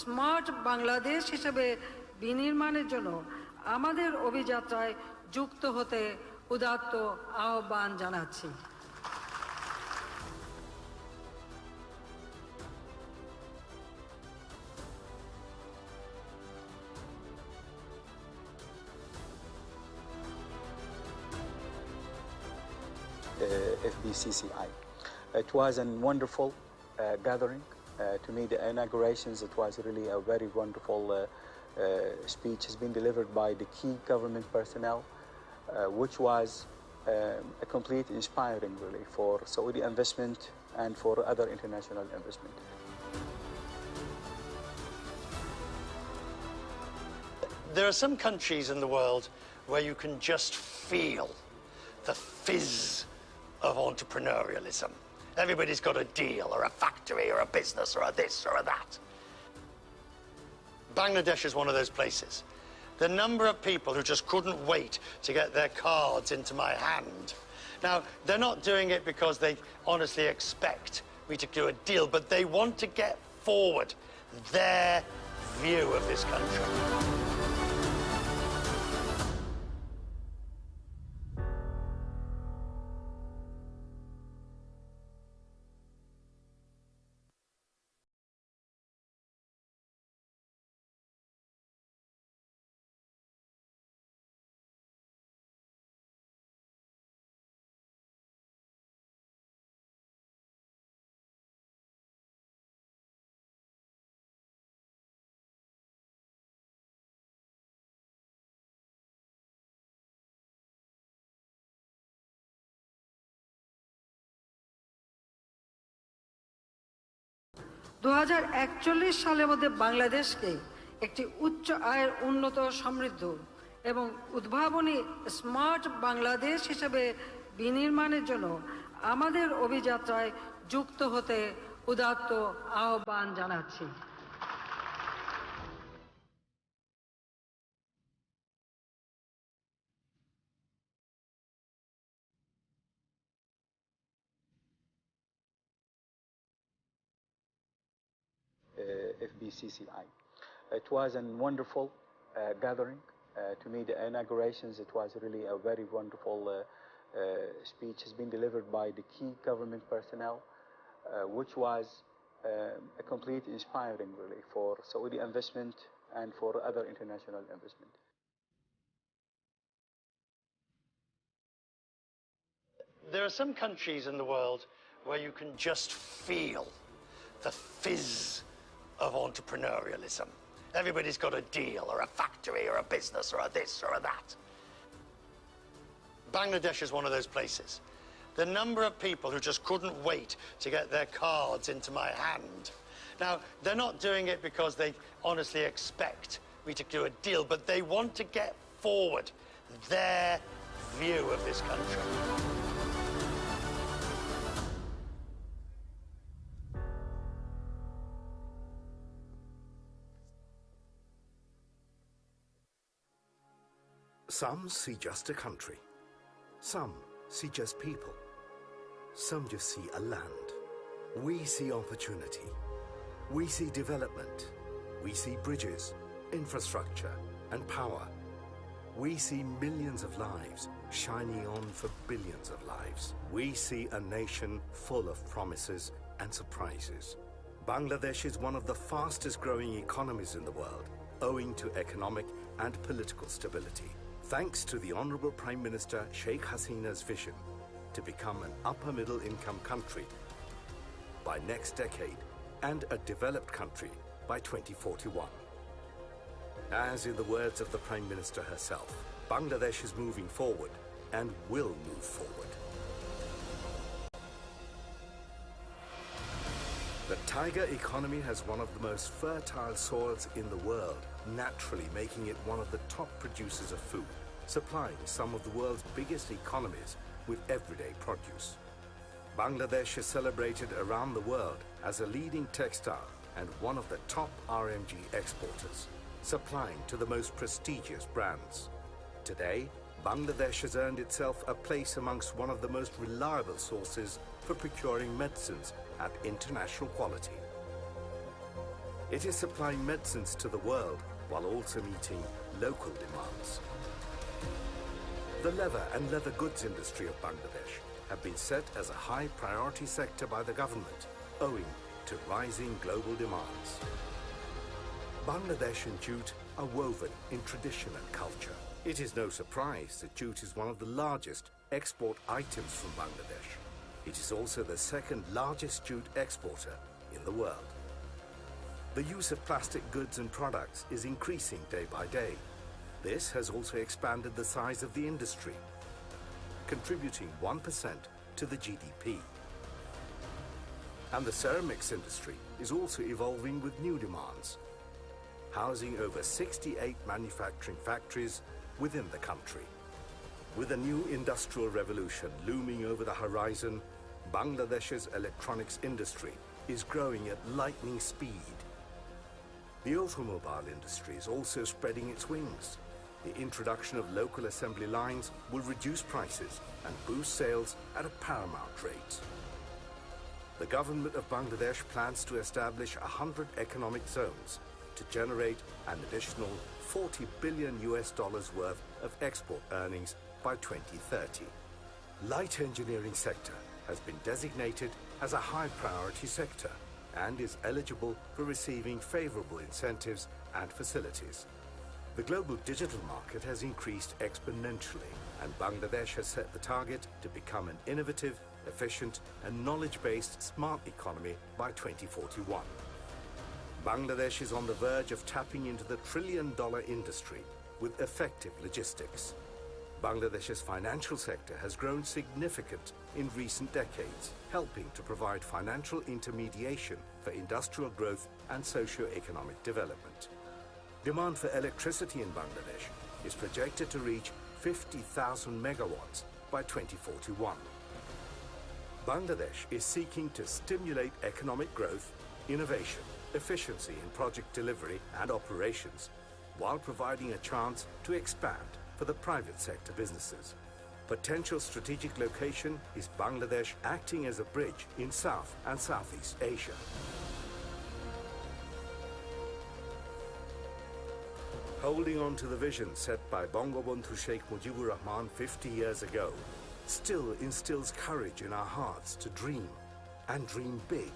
Smart Bangladesh হিসেবে বিনির্মাণের জন্য আমাদের অভিযাত্রায় যুক্ত হতে উদাত্ত আহ্বান জানাচ্ছি। FBCCI. It was a wonderful gathering. To me, the inaugurations, it was really a very wonderful speech has been delivered by the key government personnel, which was a complete inspiring really for Saudi investment and for other international investment. There are some countries in the world where you can just feel the fizz of entrepreneurialism. Everybody's got a deal or a factory or a business or a this or a that. Bangladesh is one of those places. The number of people who just couldn't wait to get their cards into my hand. Now, they're not doing it because they honestly expect me to do a deal, but they want to get forward their view of this country. দু 2041 সালের মধ্যে বাংলাদেশকে একটি উচ্চ আয়ের উন্নত সমৃদ্ধ এবং উদ্ভাবনী স্মার্ট বাংলাদেশ হিসেবে বিনির্মাণের জন্য আমাদের অভিযাত্রায় যুক্ত হতে উদাত্ত আহ্বান জানাচ্ছি। FBCCI. It was a wonderful gathering. To me, the inaugurations, it was really a very wonderful speech has been delivered by the key government personnel, which was a complete inspiring really for Saudi investment and for other international investment. There are some countries in the world where you can just feel the fizz of entrepreneurialism. Everybody's got a deal or a factory or a business or a this or a that. Bangladesh is one of those places. The number of people who just couldn't wait to get their cards into my hand. Now, they're not doing it because they honestly expect me to do a deal, but they want to get forward their view of this country. Some see just a country. Some see just people. Some just see a land. We see opportunity. We see development. We see bridges, infrastructure, and power. We see millions of lives shining on for billions of lives. We see a nation full of promises and surprises. Bangladesh is one of the fastest growing economies in the world, owing to economic and political stability. Thanks to the Honourable Prime Minister Sheikh Hasina's vision to become an upper middle income country by next decade and a developed country by 2041. As in the words of the Prime Minister herself, Bangladesh is moving forward and will move forward. The tiger economy has one of the most fertile soils in the world, naturally making it one of the top producers of food, supplying some of the world's biggest economies with everyday produce. Bangladesh is celebrated around the world as a leading textile and one of the top RMG exporters, supplying to the most prestigious brands. Today, Bangladesh has earned itself a place amongst one of the most reliable sources for procuring medicines at international quality. It is supplying medicines to the world while also meeting local demands. The leather and leather goods industry of Bangladesh have been set as a high priority sector by the government, owing to rising global demands. Bangladesh and jute are woven in tradition and culture. It is no surprise that jute is one of the largest export items from Bangladesh. It is also the second largest jute exporter in the world. The use of plastic goods and products is increasing day by day. This has also expanded the size of the industry, contributing 1% to the GDP. And the ceramics industry is also evolving with new demands, housing over 68 manufacturing factories within the country. With a new industrial revolution looming over the horizon, Bangladesh's electronics industry is growing at lightning speed. The automobile industry is also spreading its wings. The introduction of local assembly lines will reduce prices and boost sales at a paramount rate. The government of Bangladesh plans to establish 100 economic zones to generate an additional $40 billion worth of export earnings by 2030. Light engineering sector has been designated as a high priority sector and is eligible for receiving favorable incentives and facilities. The global digital market has increased exponentially, and Bangladesh has set the target to become an innovative, efficient and knowledge-based smart economy by 2041. Bangladesh is on the verge of tapping into the trillion-dollar industry with effective logistics. Bangladesh's financial sector has grown significant in recent decades, helping to provide financial intermediation for industrial growth and socio-economic development. Demand for electricity in Bangladesh is projected to reach 50,000 megawatts by 2041. Bangladesh is seeking to stimulate economic growth, innovation, efficiency in project delivery and operations, while providing a chance to expand for the private sector businesses. Potential strategic location is Bangladesh acting as a bridge in South and Southeast Asia. Holding on to the vision set by Bangabandhu Sheikh Mujibur Rahman 50 years ago still instills courage in our hearts to dream and dream big.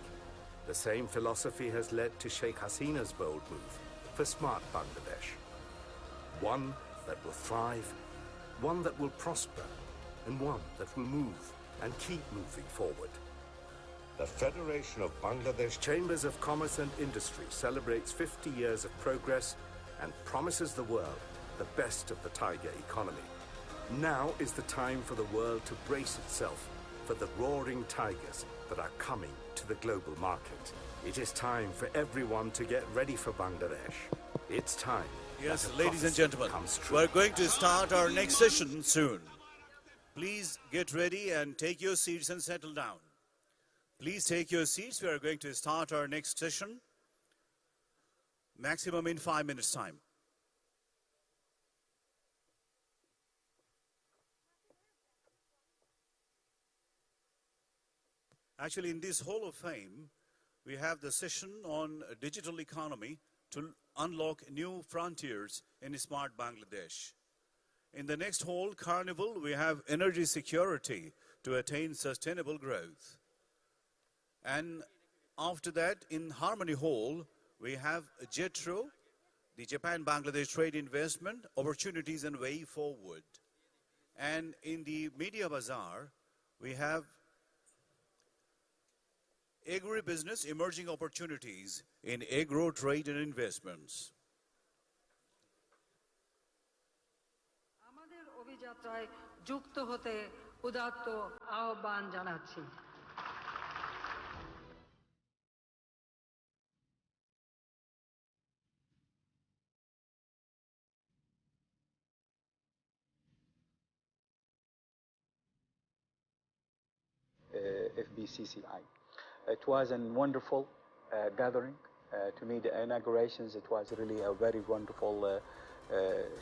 The same philosophy has led to Sheikh Hasina's bold move for Smart Bangladesh. One that will thrive, one that will prosper, and one that will move and keep moving forward. The Federation of Bangladesh Chambers of Commerce and Industry celebrates 50 years of progress and promises the world the best of the tiger economy. Now is the time for the world to brace itself for the roaring tigers that are coming to the global market. It is time for everyone to get ready for Bangladesh. It's time. Yes, ladies and gentlemen, we're going to start our next session soon. Please get ready and take your seats and settle down. Please take your seats. We are going to start our next session, maximum in 5 minutes' time. Actually, in this Hall of Fame, we have the session on digital economy to unlock new frontiers in smart Bangladesh. In the next hall, Carnival, we have energy security to attain sustainable growth. And after that, in Harmony Hall, we have JETRO, the Japan-Bangladesh Trade Investment, Opportunities and Way Forward. And in the Media Bazaar, we have Agribusiness Emerging Opportunities in Agro Trade and Investments. আমাদের অভিযাত্রায় যুক্ত হতে উদাত্ত আহ্বান জানাচ্ছি। FBCCI. It was a wonderful gathering. To me, the inaugurations, it was really a very wonderful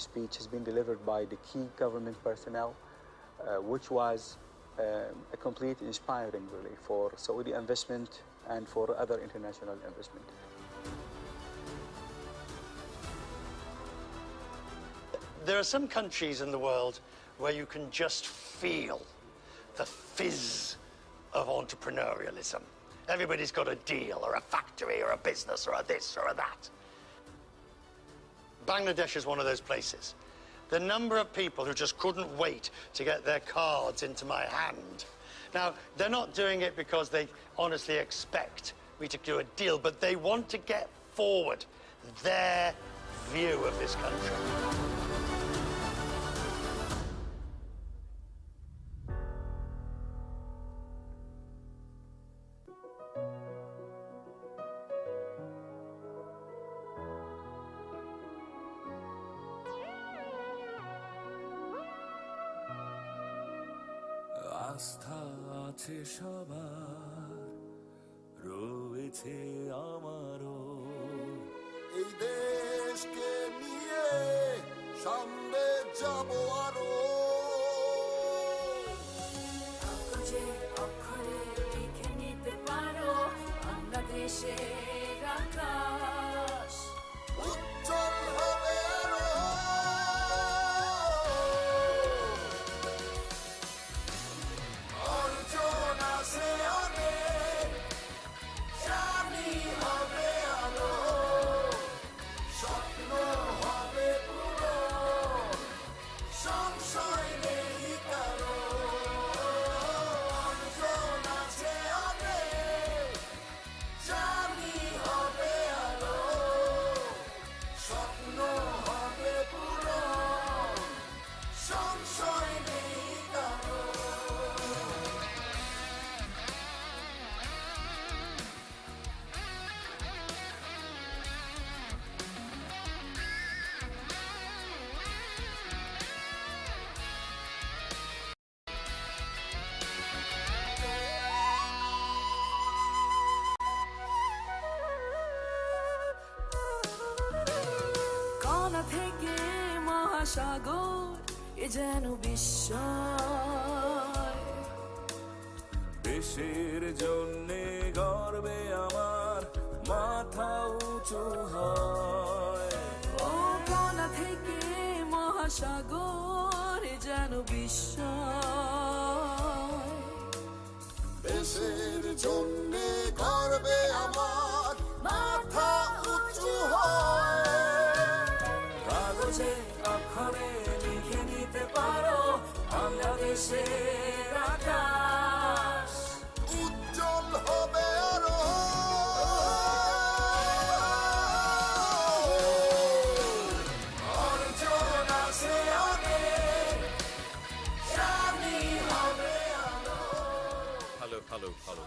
speech has been delivered by the key government personnel, which was a complete inspiring really for Saudi investment and for other international investment. There are some countries in the world where you can just feel the fizz of entrepreneurialism. Everybody's got a deal or a factory or a business or a this or a that. Bangladesh is one of those places. The number of people who just couldn't wait to get their cards into my hand. Now, they're not doing it because they honestly expect me to do a deal, but they want to get forward their view of this country. আস্থা আছে সবার রয়েছে আমারও এই দেশকে নিয়ে সামনে যাব আরো যে অক্ষরে লিখে নিতে পারো বাংলাদেশের আকাশ উজ্জ্বল হবে আরো অর্জন আছে অনেক জানি হবে আলো স্বপ্ন হবে পুরো সংশয় নেই কারো অর্জন আছে অনেক জানি হবে আলো স্বপ্ন হবে পুরো সংশয় নেই কারো কণা থেকে মহাসাগর এ যেন বিস্ময় দেশের জন্যে গর্বে আমার মাথা উঁচু হয় ও কণা থেকে মহাসাগর এ যেন বিস্ময় দেশের জন্য গর্বে আমার মাথা উঁচু হয় কাগজে অক্ষরে লিখে নিতে পারো বাংলাদেশের আকাশ উজ্জ্বল হবে আরো অর্জন আছে অনেক জানি হবে আলো হ্যালো হ্যালো হ্যালো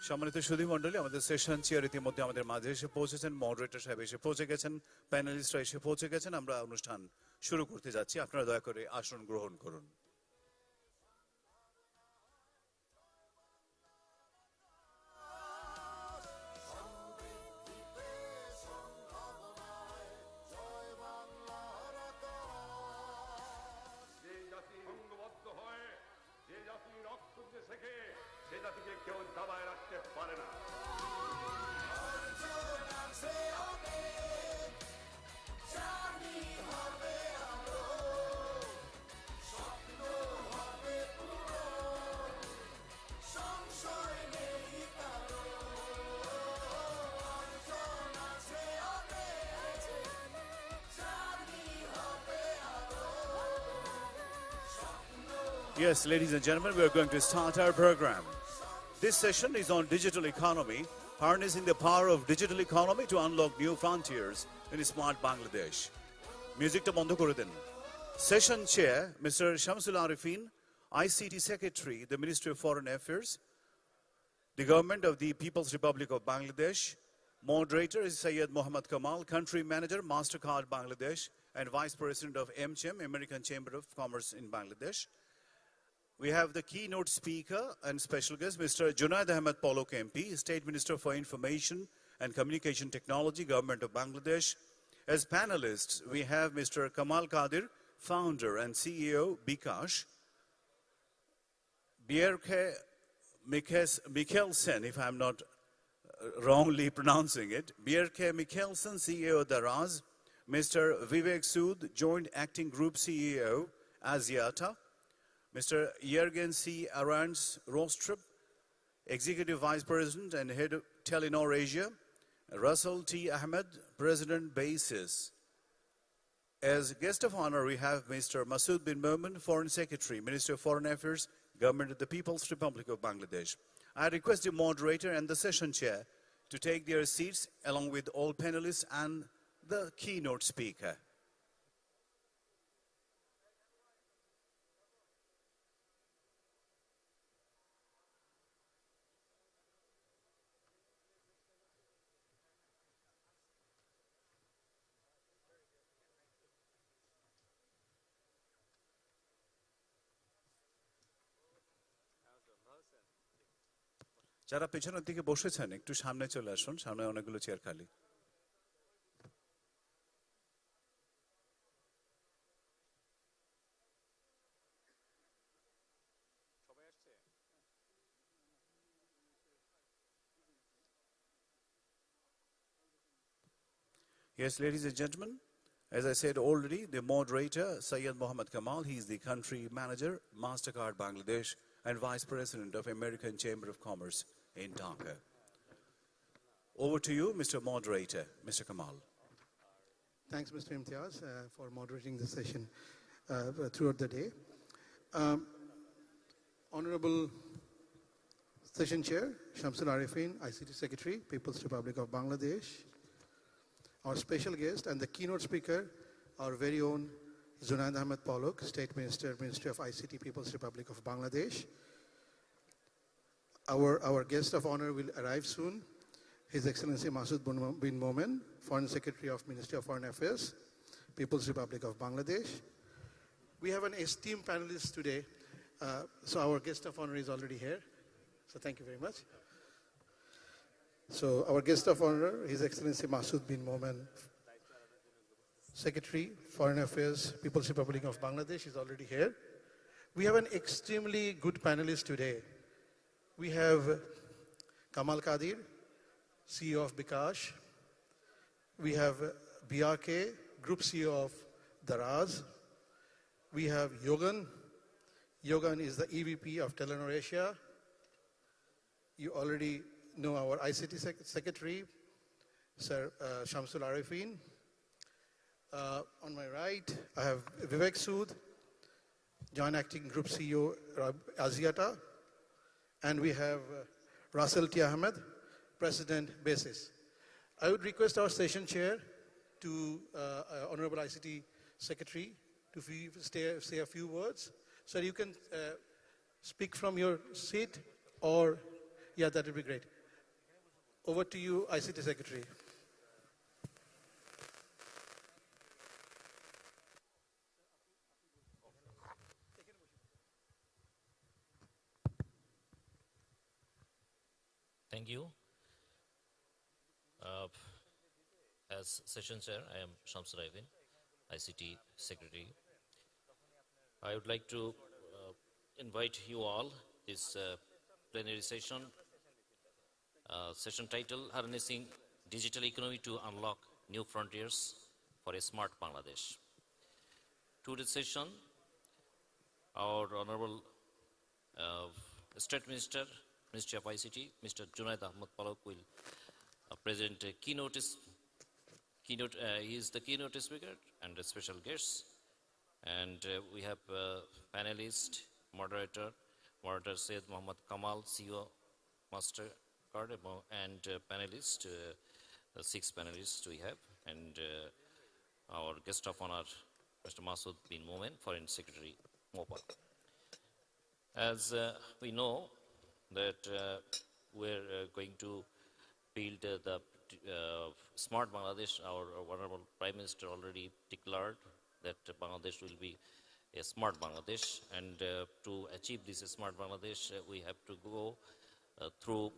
সম্মানিত সুধী মণ্ডলী, আমাদের সেশন চেয়ার ইতিমধ্যে আমাদের মাঝে এসে পৌঁছেছেন, মডারেটর সাহেব এসে পৌঁছে গেছেন, প্যানেলিস্টরা এসে পৌঁছে গেছেন। আমরা অনুষ্ঠান শুরু করতে যাচ্ছি, আপনারা দয়া করে আসন গ্রহণ করুন। যে জাতি সংঘবদ্ধ হয়, যে জাতি রক্ত দিতে শেখে, সে জাতিকে কেউ দাবায় রাখতে পারে না। Yes, ladies and gentlemen, we are going to start our program. This session is on digital economy, harnessing the power of digital economy to unlock new frontiers in smart Bangladesh. মিউজিকটা বন্ধ করে দেন। Session Chair, Mr. Shamsul Arifin, ICT Secretary, the Ministry of Foreign Affairs, the Government of the People's Republic of Bangladesh. Moderator is Syed Mohammad Kamal, Country Manager, MasterCard Bangladesh, and Vice President of MCHEM, American Chamber of Commerce in Bangladesh. We have the keynote speaker and special guest, Mr. Junaid Ahmed Polok MP, State Minister for Information and Communication Technology, Government of Bangladesh. As panelists, we have Mr. Kamal Kadir, Founder and CEO, Bikash. Bjerke Mikkelsen, if I'm not wrongly pronouncing it. Bjerke Mikkelsen, CEO, Daraz. Mr. Vivek Sood, Joint Acting Group CEO, Asiata. Mr. Jürgen C. Arans Rostrup, Executive Vice President and Head of Telenor Asia. Russell T. Ahmed, President Basis. As guest of honor, we have Mr. Masood bin Momen, Foreign Secretary, Minister of Foreign Affairs, Government of the People's Republic of Bangladesh. I request the moderator and the session chair to take their seats along with all panelists and the keynote speaker. যারা পেছনের দিকে বসেছেন একটু সামনে চলে আসুন, সামনে অনেকগুলো চেয়ার খালি। Yes, ladies and gentlemen, as I said already, the moderator, Syed Mohammad Kamal, he is the country manager, MasterCard Bangladesh, and Vice President of American Chamber of Commerce in Dhaka. Over to you, Mr. Moderator, Mr. Kamal. Thanks, Mr. Imtiaz, for moderating the session throughout the day. Honorable Session Chair, Shamsul Arifin, ICT Secretary, People's Republic of Bangladesh. Our special guest and the keynote speaker, our very own Junaid Ahmed Polok, State Minister, Ministry of ICT, People's Republic of Bangladesh. Our guest of honor will arrive soon. His Excellency Masood bin Momen, Foreign Secretary of Ministry of Foreign Affairs, People's Republic of Bangladesh. We have an esteemed panelist today, so our guest of honor is already here. So thank you very much. So our guest of honor, His Excellency Masood bin Momen, Secretary, Foreign Affairs, People's Republic of Bangladesh is already here. We have an extremely good panelist today. We have Kamal Kadir, CEO of Bikash. We have BRK, Group CEO of Daraz. We have Yogan. Yogan is the EVP of Telenor Asia. You already know our ICT Secretary, Sir Shamsul Arifin. On my right, I have Vivek Sood, Joint Acting Group CEO, Asiata. And we have Russell T. Ahmed, President Basis. I would request our session chair to Honorable ICT Secretary to say a few words. So you can speak from your seat or, yeah, that would be great. Over to you, ICT Secretary. Thank you. As Session Chair, I am Shamsul Arifin, ICT Secretary. I would like to invite you all this plenary session. Session title, Harnessing Digital Economy to Unlock New Frontiers for a Smart Bangladesh. Today's session, our Honorable State Minister, Ministry of ICT, Mr. Junaid Ahmed Polok will present a keynote. He is the keynote speaker and a special guest. And we have panelist, moderator Syed Mohammad Kamal, CEO, MasterCard, and panelist, 6 panelists we have. And our guest of honor, Mr. Masood bin Momen, Foreign Secretary, Mopal. As we know that we're going to build the smart Bangladesh, our Honorable Prime Minister already declared that Bangladesh will be a smart Bangladesh, and to achieve this smart Bangladesh, we have to go through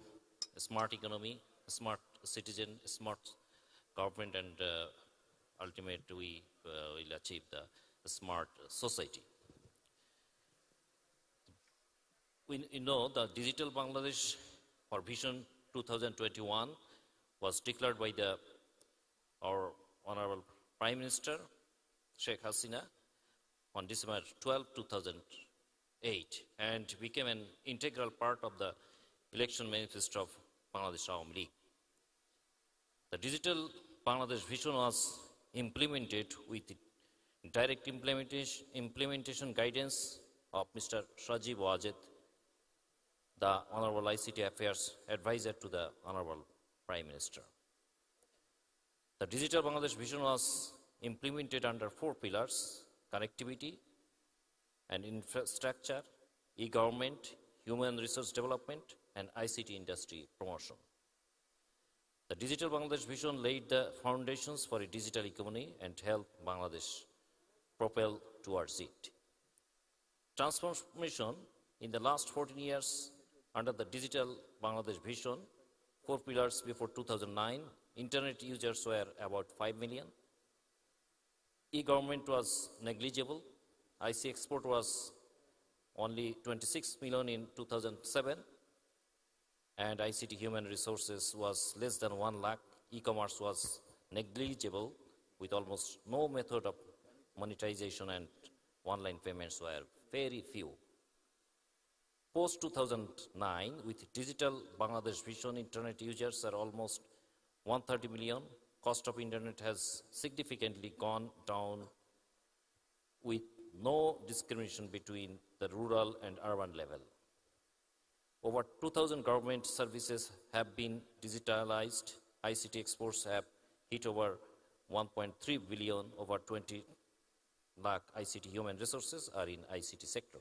a smart economy, a smart citizen, a smart government, and ultimately we will achieve the smart society. We know the Digital Bangladesh or Vision 2021 was declared by our Honorable Prime Minister, Sheikh Hasina, on December 12, 2008, and became an integral part of the election manifesto of Bangladesh Awami League. The Digital Bangladesh Vision was implemented with the direct implementation guidance of Mr. Shajib Wajed, the Honorable ICT Affairs Advisor to the Honorable Prime Minister. The Digital Bangladesh Vision was implemented under 4 pillars: connectivity and infrastructure, e-government, human resource development, and ICT industry promotion. The Digital Bangladesh Vision laid the foundations for a digital economy and helped Bangladesh propel towards it. Transformation in the last 14 years under the Digital Bangladesh Vision, 4 pillars before 2009, internet users were about 5 million. E-government was negligible. IC export was only 26 million in 2007. And ICT human resources was less than 1 lakh. E-commerce was negligible with almost no method of monetization, and online payments were very few. Post 2009, with Digital Bangladesh Vision, internet users are almost 130 million. Cost of internet has significantly gone down with no discrimination between the rural and urban level. Over 2,000 government services have been digitalized. ICT exports have hit over 1.3 billion. Over 20 lakh ICT human resources are in ICT sector.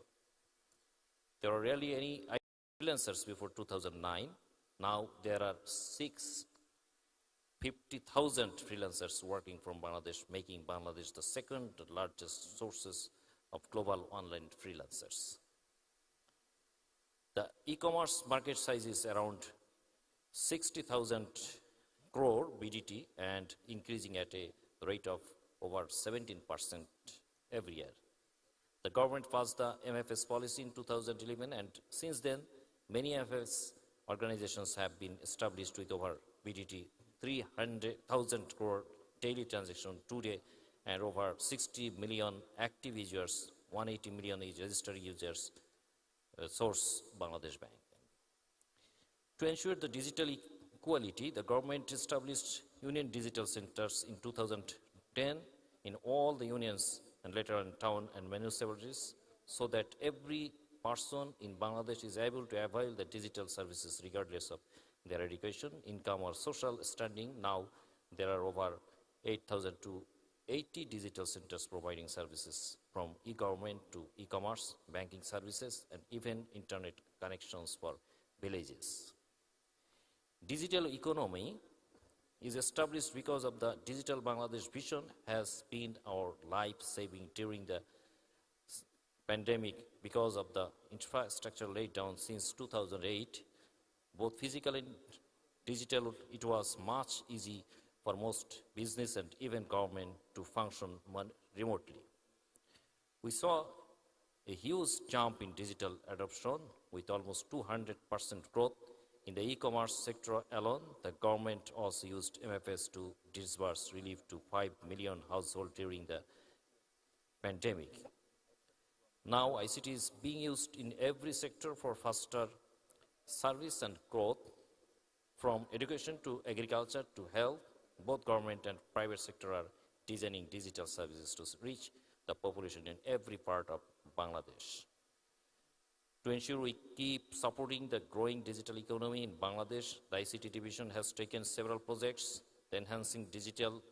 There are rarely any freelancers before 2009. Now there are 650,000 freelancers working from Bangladesh, making Bangladesh the second largest sources of global online freelancers. The e-commerce market size is around 60,000 crore BDT and increasing at a rate of over 17% every year. The government passed the MFS policy in 2011, and since then, many MFS organizations have been established with over BDT 300,000 crore daily transaction today and over 60 million active users, 180 million registered users, source Bangladesh Bank. To ensure the digital equality, the government established Union Digital Centers in 2010 in all the unions and later on town and municipalities, so that every person in Bangladesh is able to avail the digital services regardless of their education, income, or social standing. Now there are over 8,000 to 80 digital centers providing services from e-government to e-commerce, banking services, and even internet connections for villages. Digital economy is established because of the Digital Bangladesh Vision has been our life-saving during the pandemic because of the infrastructure laid down since 2008, both physical and digital. It was much easy for most business and even government to function remotely. We saw a huge jump in digital adoption with almost 200% growth. In the e-commerce sector alone, the government also used MFS to disburse relief to 5 million households during the pandemic. Now, ICT is being used in every sector for faster service and growth, from education to agriculture to health. Both government and private sector are designing digital services to reach the population in every part of Bangladesh. To ensure we keep supporting the growing digital economy in Bangladesh, the ICT division has taken several projects. The Enhancing Digital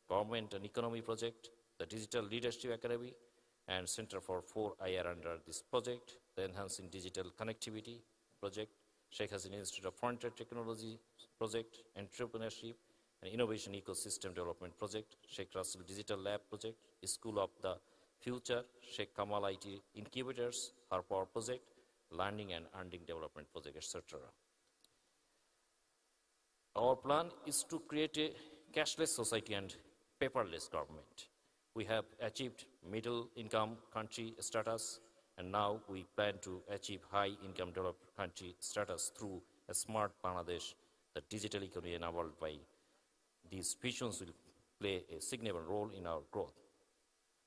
Government and Economy Project, the Digital Leadership Academy, and Center for 4IR under this project, the Enhancing Digital Connectivity Project, Sheikh Hasina Institute of Frontier Technology Project, Entrepreneurship and Innovation Ecosystem Development Project, Sheikh Russell Digital Lab Project, School of the Future, Sheikh Kamal IT Incubators, Her Power Project, Learning and Earning Development Project, etc. Our plan is to create a cashless society and paperless government. We have achieved middle income country status, and now we plan to achieve high income developed country status through a smart Bangladesh. The digital economy enabled by these visions will play a significant role in our growth.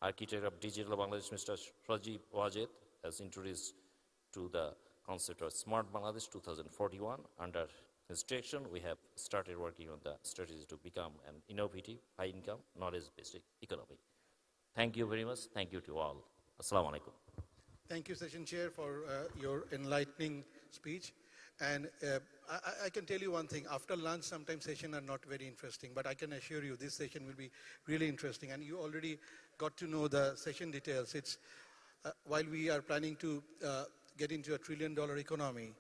Architect of Digital Bangladesh, Mr. Rajib Wajed, has introduced to the concept of Smart Bangladesh 2041. Under his direction, we have started working on the strategy to become an innovative, high-income, knowledge-based economy. Thank you very much. Thank you to all. Assalamu alaikum. Thank you, Session Chair, for your enlightening speech. And I can tell you one thing, after lunch, sometimes sessions are not very interesting, but I can assure you this session will be really interesting. And you already got to know the session details. It's while we are planning to get into a $1 trillion economy,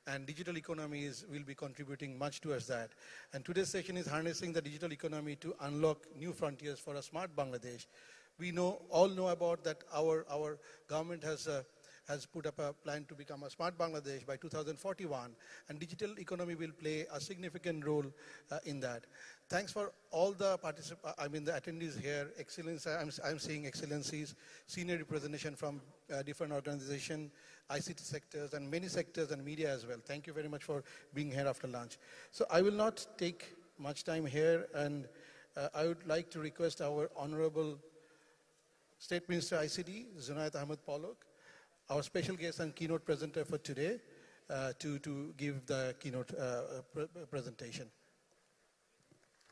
and digital economy will be contributing much towards that. And today's session is harnessing the digital economy to unlock new frontiers for a smart Bangladesh. We all know about that our government has put up a plan to become a smart Bangladesh by 2041, and digital economy will play a significant role in that. Thanks for all the the attendees here. Excellence, I'm seeing excellencies, senior representation from different organizations, ICT sectors, and many sectors and media as well. Thank you very much for being here after lunch. So I will not take much time here, and I would like to request our Honorable State Minister ICT, Zunayat Ahmed Polok, our special guest and keynote presenter for today, to give the keynote presentation.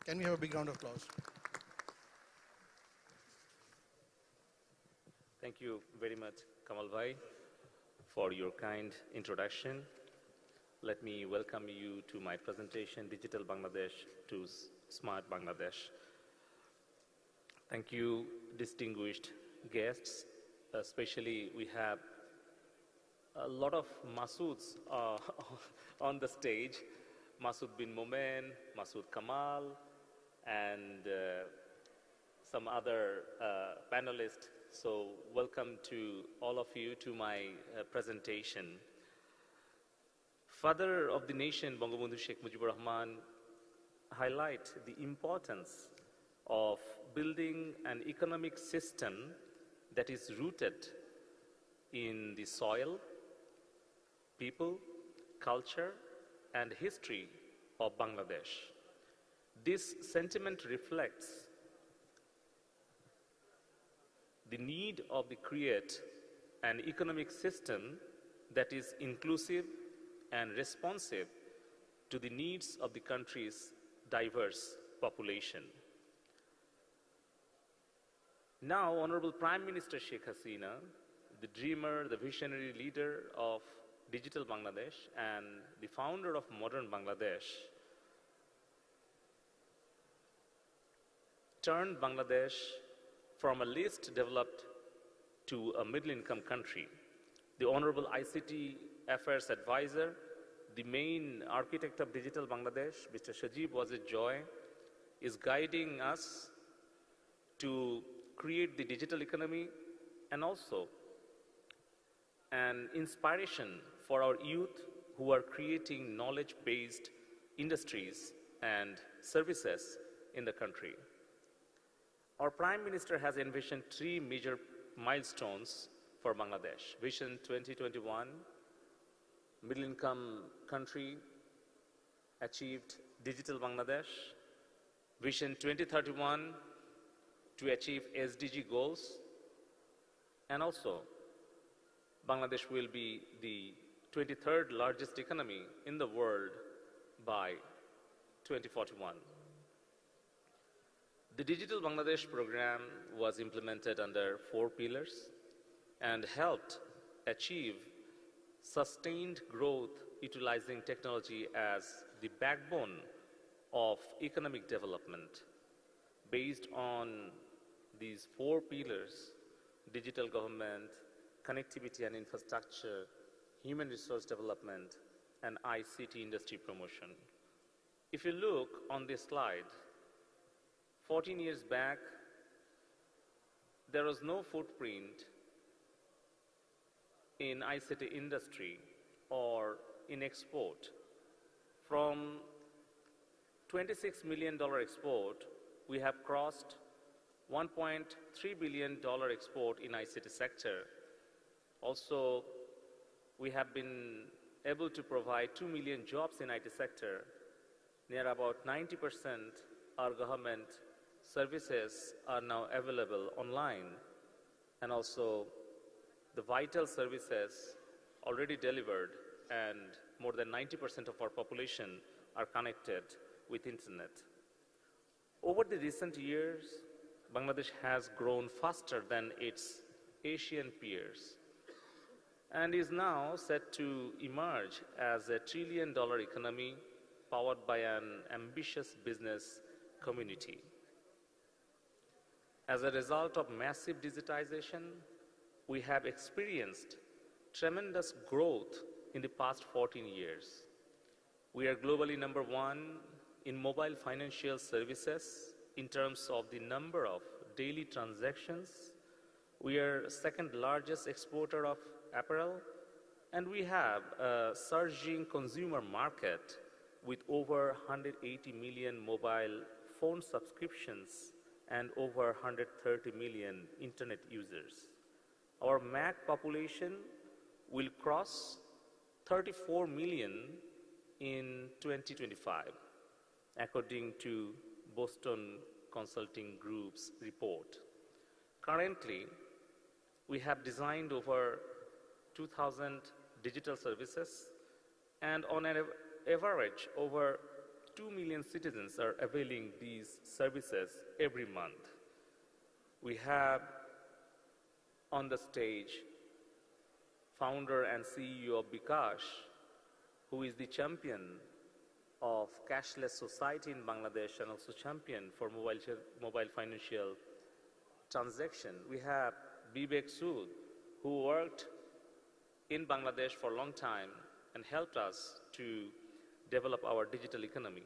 Can we have a big round of applause? Thank you very much, Kamal Bhai, for your kind introduction. Let me welcome you to my presentation, Digital Bangladesh to Smart Bangladesh. Thank you, distinguished guests. Especially, we have a lot of Masouds on the stage. Masood bin Momen, Masood Kamal, and some other panelists. So welcome to all of you to my presentation. Father of the nation, Bangabandhu Sheikh Mujibur Rahman, highlight the importance of building an economic system that is rooted in the soil, people, culture, and history of Bangladesh. This sentiment reflects the need of the create an economic system that is inclusive and responsive to the needs of the country's diverse population. Now, Honorable Prime Minister Sheikh Hasina, the dreamer, the visionary leader of Digital Bangladesh and the founder of modern Bangladesh, turned Bangladesh from a least developed to a middle-income country. The Honorable ICT Affairs Advisor, the main architect of Digital Bangladesh, Mr. Sajib Wajid Joy, is guiding us to create the digital economy and also an inspiration for our youth who are creating knowledge-based industries and services in the country. Our Prime Minister has envisioned 3 major milestones for Bangladesh. Vision 2021, middle-income country, achieved Digital Bangladesh. Vision 2031, to achieve SDG goals. And also, Bangladesh will be the 23rd largest economy in the world by 2041. The Digital Bangladesh program was implemented under 4 pillars and helped achieve sustained growth utilizing technology as the backbone of economic development. based on these 4 pillars: digital government, connectivity and infrastructure, human resource development, and ICT industry promotion. If you look on this slide, 14 years back, there was no footprint in ICT industry or in export. From $26 million export, we have crossed $1.3 billion export in ICT sector. Also, we have been able to provide 2 million jobs in IT sector. Near about 90% our government services are now available online, and also the vital services already delivered, and more than 90% of our population are connected with internet. Over the recent years, Bangladesh has grown faster than its Asian peers and is now set to emerge as a $1 trillion economy powered by an ambitious business community. As a result of massive digitization, we have experienced tremendous growth in the past 14 years. We are globally number 1 in mobile financial services in terms of the number of daily transactions. We are second largest exporter of apparel, and we have a surging consumer market with over 180 million mobile phone subscriptions and over 130 million internet users. Our MAC population will cross 34 million in 2025, according to Boston Consulting Group's report. Currently, we have designed over 2,000 digital services, and on an average, over 2 million citizens are availing these services every month. We have on the stage founder and CEO of Bikash, who is the champion of cashless society in Bangladesh and also champion for mobile financial transaction. We have Vivek Sood, who worked in Bangladesh for a long time and helped us to develop our digital economy.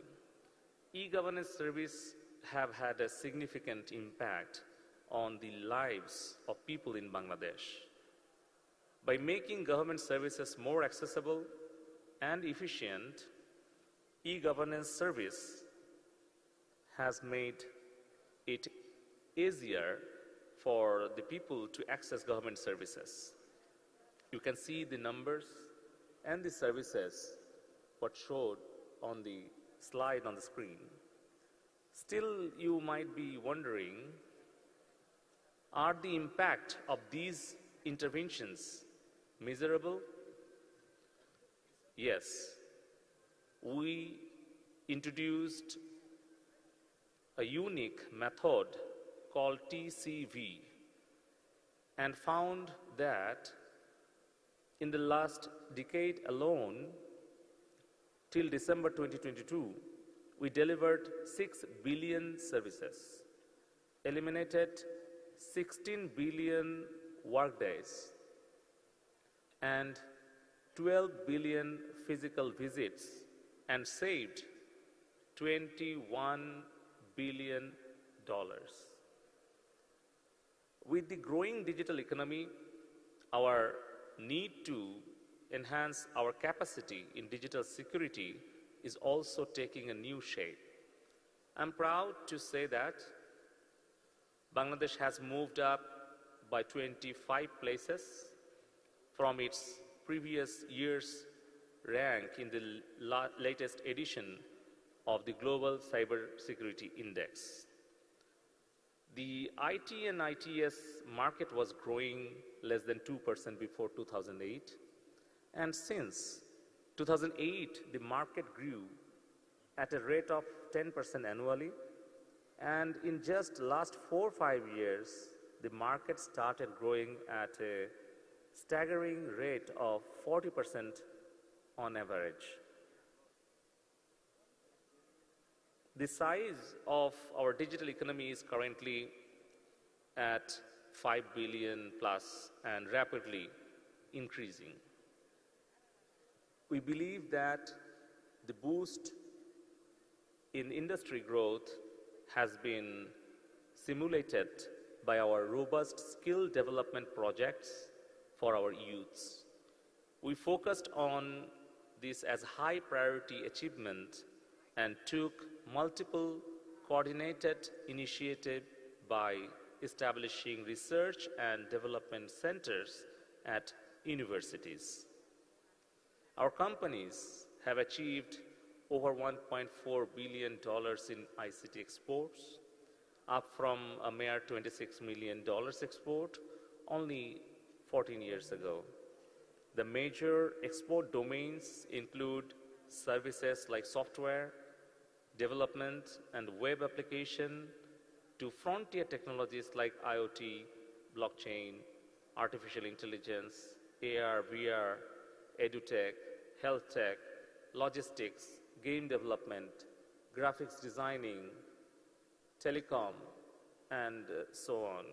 E-governance service have had a significant impact on the lives of people in Bangladesh. By making government services more accessible and efficient, e-governance service has made it easier for the people to access government services. You can see the numbers and the services what showed on the slide on the screen. Still, you might be wondering, are the impact of these interventions measurable? Yes. We introduced a unique method called TCV and found that in the last decade alone, till December 2022, we delivered 6 billion services, eliminated 16 billion workdays, and 12 billion physical visits, and saved $21 billion. With the growing digital economy, our need to enhance our capacity in digital security is also taking a new shape. I'm proud to say that Bangladesh has moved up by 25 places from its previous year's rank in the latest edition of the Global Cybersecurity Index. The IT and ITS market was growing less than 2% before 2008, and since 2008, the market grew at a rate of 10% annually, and in just last 4 or 5 years, the market started growing at a staggering rate of 40% on average. The size of our digital economy is currently at 5 billion plus and rapidly increasing. We believe that the boost in industry growth has been simulated by our robust skill development projects for our youths. We focused on this as high priority achievement and took multiple coordinated initiatives by establishing research and development centers at universities. Our companies have achieved over $1.4 billion in ICT exports, up from a mere $26 million export only 14 years ago. The major export domains include services like software, development and web application, to frontier technologies like IoT, blockchain, artificial intelligence, AR, VR, edutech, health tech, logistics, game development, graphics designing, telecom, and so on.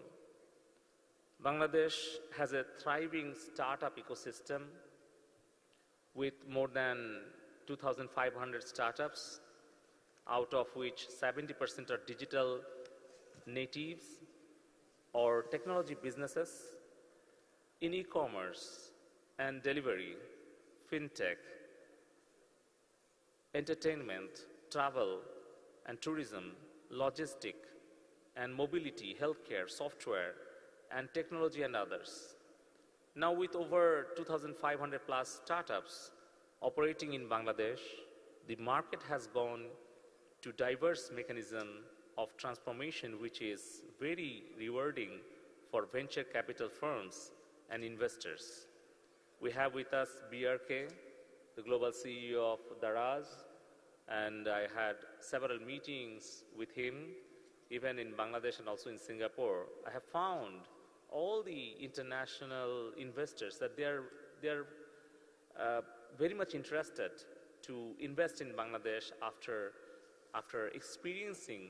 Bangladesh has a thriving startup ecosystem with more than 2,500 startups, out of which 70% are digital natives or technology businesses in e-commerce and delivery, fintech, entertainment, travel and tourism, logistic and mobility, healthcare, software and technology and others. Now with over 2,500 plus startups operating in Bangladesh, the market has gone to diverse mechanism of transformation, which is very rewarding for venture capital firms and investors. We have with us BRK, the global CEO of Daraz, and I had several meetings with him, even in Bangladesh and also in Singapore. I have found all the international investors that they're very much interested to invest in Bangladesh after experiencing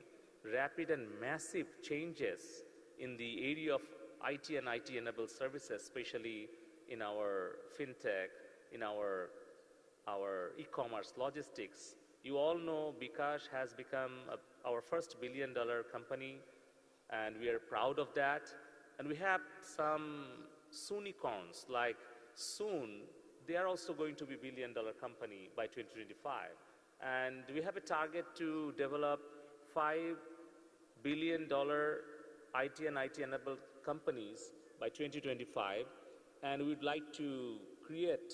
rapid and massive changes in the area of IT and IT-enabled services, especially in our fintech, in our e-commerce, logistics. You all know Bikash has become our first billion-dollar company, and we are proud of that. And we have some soonicorns, like soon, they are also going to be billion-dollar company by 2025. And we have a target to develop $5 billion IT and IT-enabled companies by 2025. And we'd like to create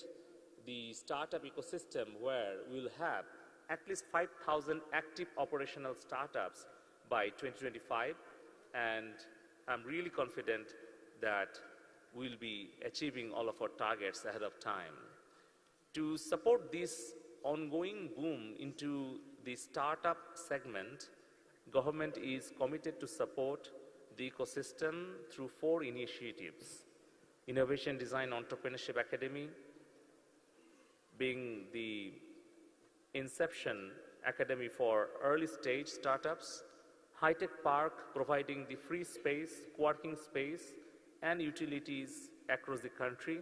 the startup ecosystem where we'll have at least 5,000 active operational startups by 2025. And I'm really confident that we'll be achieving all of our targets ahead of time. To support this ongoing boom into the startup segment, government is committed to support the ecosystem through 4 initiatives. Innovation Design Entrepreneurship Academy, being the Inception Academy for early stage startups, High-Tech Park providing the free space, co-working space, and utilities across the country,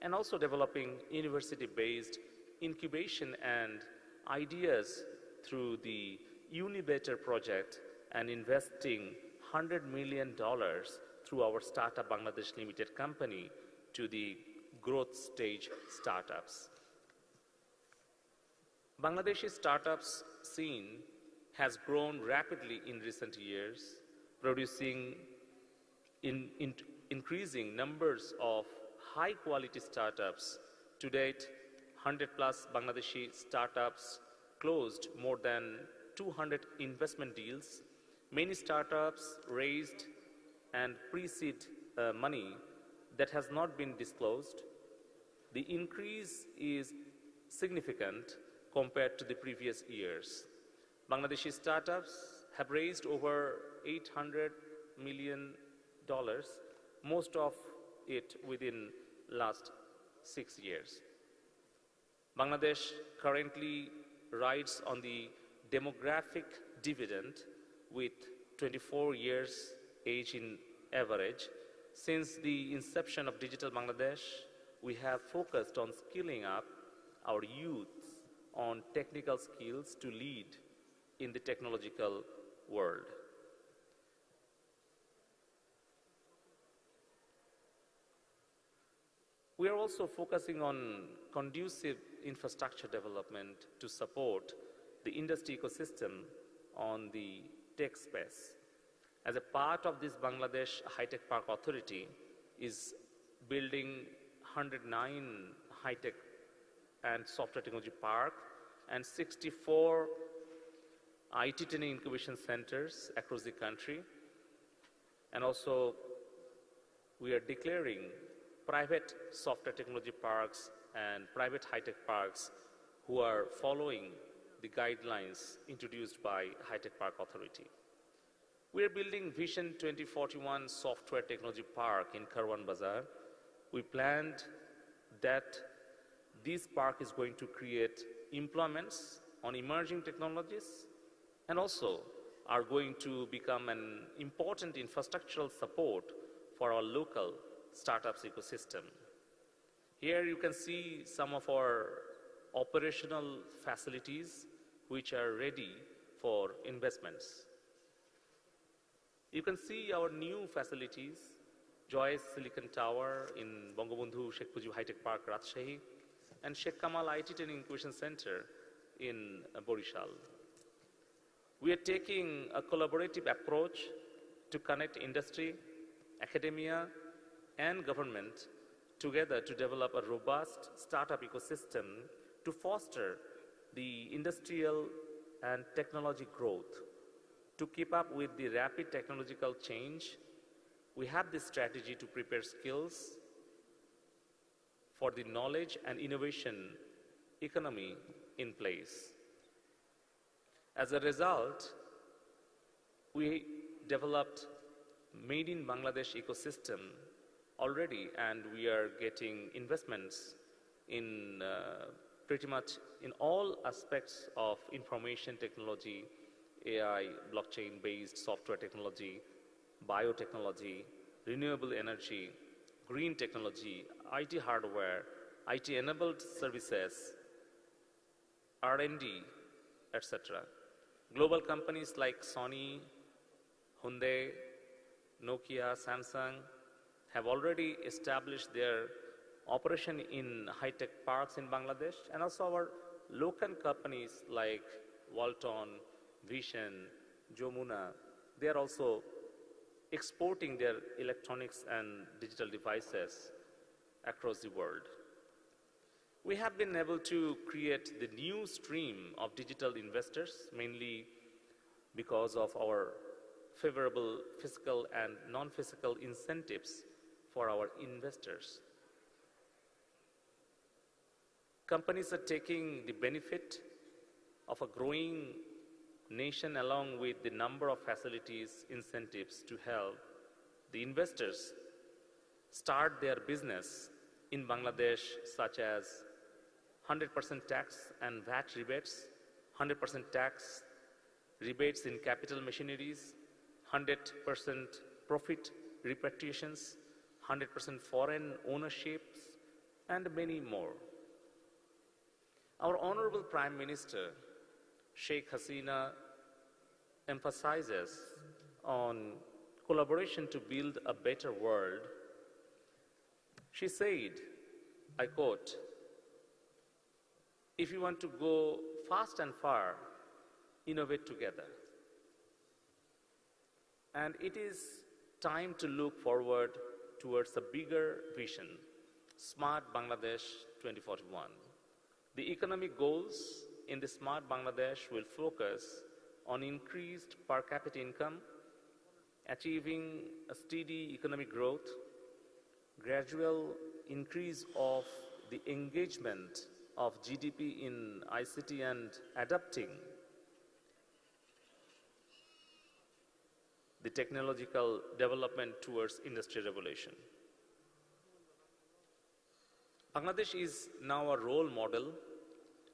and also developing university-based incubation and ideas through the Unibetter project, and investing $100 million through our Startup Bangladesh Limited company to the growth stage startups. Bangladeshi startups scene has grown rapidly in recent years, producing increasing numbers of high-quality startups. To date, 100 plus Bangladeshi startups closed more than 200 investment deals. Many startups raised and pre-seed money that has not been disclosed. The increase is significant compared to the previous years. Bangladeshi startups have raised over $800 million, most of it within last 6 years. Bangladesh currently rides on the demographic dividend with 24 years age in average. Since the inception of Digital Bangladesh, we have focused on skilling up our youth on technical skills to lead in the technological world. We are also focusing on conducive infrastructure development to support the industry ecosystem on the tech space. As a part of this, Bangladesh High-Tech Park Authority is building 109 high-tech and software technology park and 64 IT training incubation centers across the country. And also, we are declaring private software technology parks and private high-tech parks who are following the guidelines introduced by High-Tech Park Authority. We are building Vision 2041 Software Technology Park in Karwan Bazar. We planned that this park is going to create employments on emerging technologies and also are going to become an important infrastructural support for our local startups ecosystem. Here you can see some of our operational facilities which are ready for investments. You can see our new facilities, Joyce Silicon Tower in Bangabandhu Sheikh Mujib High-Tech Park, Rajshahi, and Sheikh Kamal IT Training Incubation Center in Borishal. We are taking a collaborative approach to connect industry, academia, and government together to develop a robust startup ecosystem to foster the industrial and technology growth. To keep up with the rapid technological change, we have this strategy to prepare skills for the knowledge and innovation economy in place. As a result, we developed Made in Bangladesh ecosystem already, and we are getting investments in pretty much in all aspects of information technology, AI, blockchain-based software technology, biotechnology, renewable energy, green technology, IT hardware, IT-enabled services, R&D, etc. Global companies like Sony, Hyundai, Nokia, Samsung have already established their operation in high-tech parks in Bangladesh, and also our local companies like Walton, Vision, Jomuna, they are also exporting their electronics and digital devices across the world. We have been able to create the new stream of digital investors, mainly because of our favorable fiscal and non-fiscal incentives for our investors. Companies are taking the benefit of a growing nation along with the number of facilities, incentives to help the investors start their business in Bangladesh, such as 100% tax and VAT rebates, 100% tax rebates in capital machineries, 100% profit repatriations, 100% foreign ownerships, and many more. Our Honorable Prime Minister, Sheikh Hasina, emphasizes on collaboration to build a better world. She said, I quote, "If you want to go fast and far, innovate together." And it is time to look forward towards a bigger vision, Smart Bangladesh 2041. The economic goals in the Smart Bangladesh will focus on increased per capita income, achieving a steady economic growth, gradual increase of the engagement of GDP in ICT, and adapting the technological development towards industrial revolution. Bangladesh is now a role model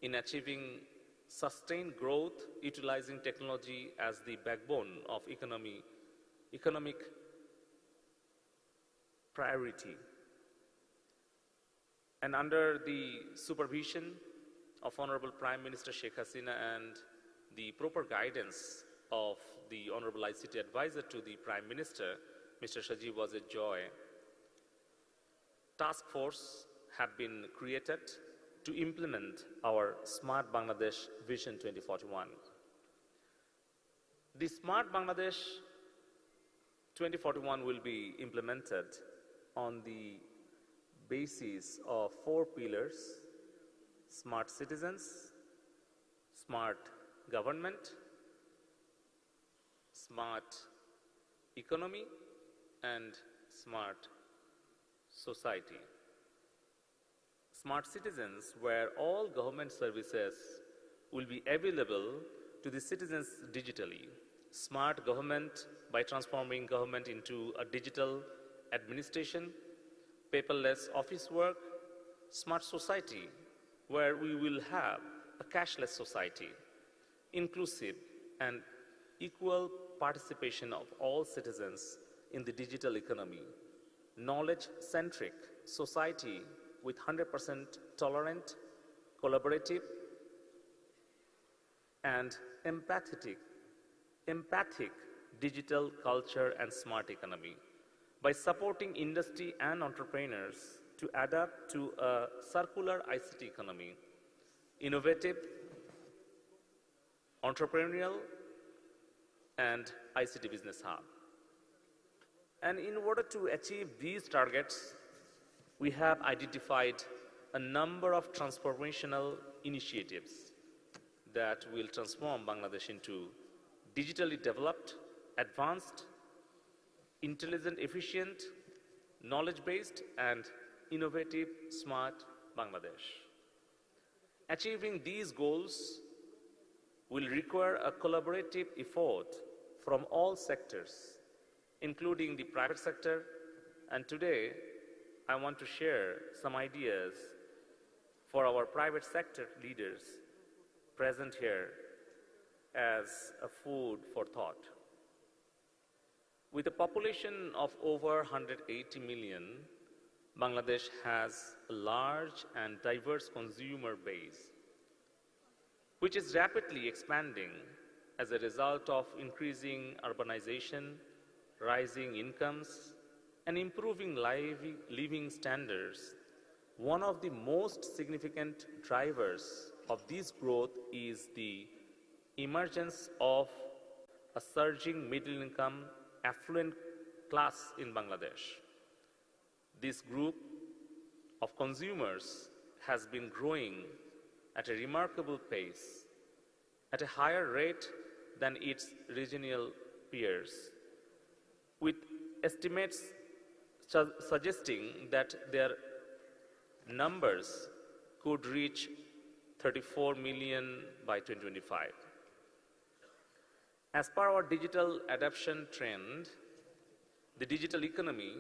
in achieving sustain growth utilizing technology as the backbone of economic priority. And under the supervision of Honorable Prime Minister Sheikh Hasina and the proper guidance of the Honorable ICT Advisor to the Prime Minister, Mr. Sajib was a joy. Task force have been created to implement our Smart Bangladesh Vision 2041. The Smart Bangladesh 2041 will be implemented on the basis of 4 pillars: smart citizens, smart government, smart economy, and smart society. Smart citizens, where all government services will be available to the citizens digitally. Smart government, by transforming government into a digital administration, paperless office work. Smart society, where we will have a cashless society, inclusive and equal participation of all citizens in the digital economy. Knowledge-centric society with 100% tolerant, collaborative, and empathic digital culture and smart economy. By supporting industry and entrepreneurs to adapt to a circular ICT economy, innovative, entrepreneurial, and ICT business hub. And in order to achieve these targets, we have identified a number of transformational initiatives that will transform Bangladesh into digitally developed, advanced, intelligent, efficient, knowledge-based, and innovative smart Bangladesh. Achieving these goals will require a collaborative effort from all sectors, including the private sector, and today I want to share some ideas for our private sector leaders present here as a food for thought. With a population of over 180 million, Bangladesh has a large and diverse consumer base, which is rapidly expanding as a result of increasing urbanization, rising incomes, and improving living standards. One of the most significant drivers of this growth is the emergence of a surging middle-income, affluent class in Bangladesh. This group of consumers has been growing at a remarkable pace, at a higher rate than its regional peers, with estimates suggesting that their numbers could reach 34 million by 2025. As per our digital adoption trend, the digital economy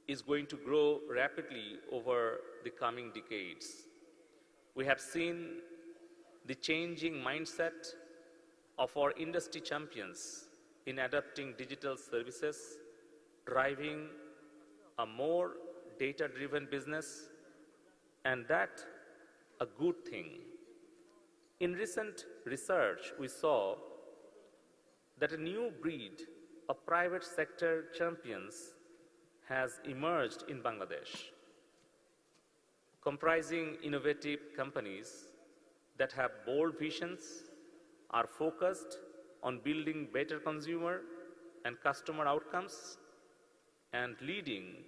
is going to grow rapidly over the coming decades. We have seen the changing mindset of our industry champions in adopting digital services, driving a more data-driven business, and that a good thing. In recent research, we saw that a new breed of private sector champions has emerged in Bangladesh, comprising innovative companies that have bold visions, are focused on building better consumer and customer outcomes, and leading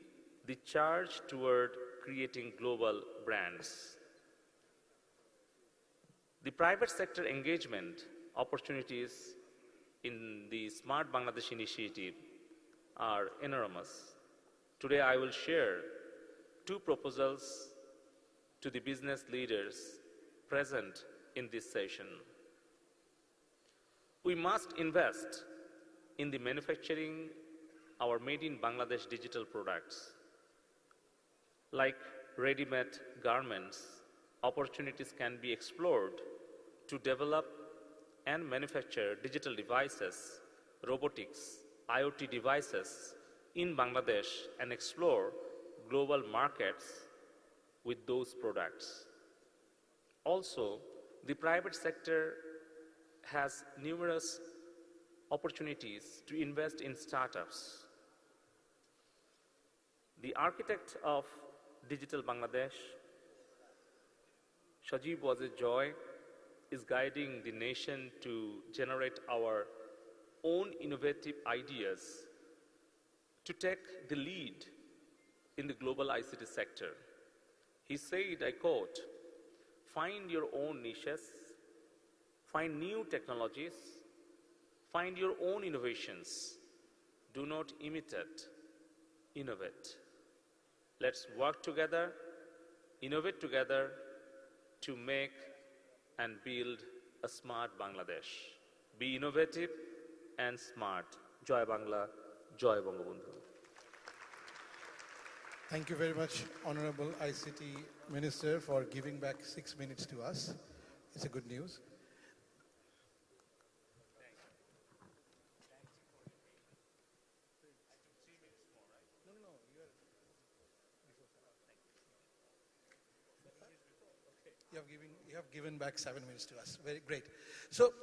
the charge toward creating global brands. The private sector engagement opportunities in the Smart Bangladesh initiative are enormous. Today I will share 2 proposals to the business leaders present in this session. We must invest in the manufacturing our made in Bangladesh digital products. Like ready-made garments, opportunities can be explored to develop and manufacture digital devices, robotics, IoT devices in Bangladesh and explore global markets with those products. Also, the private sector has numerous opportunities to invest in startups. The architect of Digital Bangladesh, Shajeeb was a joy, is guiding the nation to generate our own innovative ideas to take the lead in the global ICT sector. He said, I quote, "Find your own niches, find new technologies, find your own innovations. Do not imitate, innovate. Let's work together, innovate together to make and build a smart Bangladesh. Be innovative and smart. Joy Bangla, Joy Bangabandhu." Thank you very much, Honorable ICT Minister, for giving back 6 minutes to us. It's a good news. You have given back 7 minutes to us. Very great. So,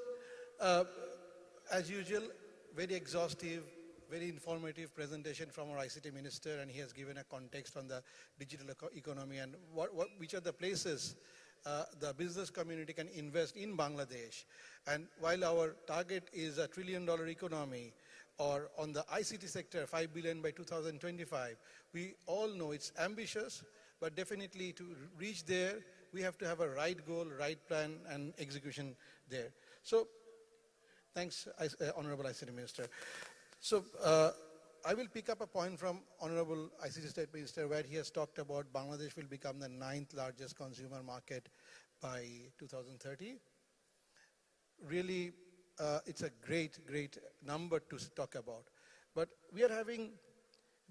as usual, very exhaustive, very informative presentation from our ICT Minister, and he has given a context on the digital economy and which are the places the business community can invest in Bangladesh. And while our target is a $1 trillion economy, or on the ICT sector, 5 billion by 2025, we all know it's ambitious, but definitely to reach there, we have to have a right goal, right plan, and execution there. So, thanks, Honorable ICT Minister. So, I will pick up a point from Honorable ICT State Minister, where he has talked about Bangladesh will become the 9th largest consumer market by 2030. Really, it's a great number to talk about. But we are having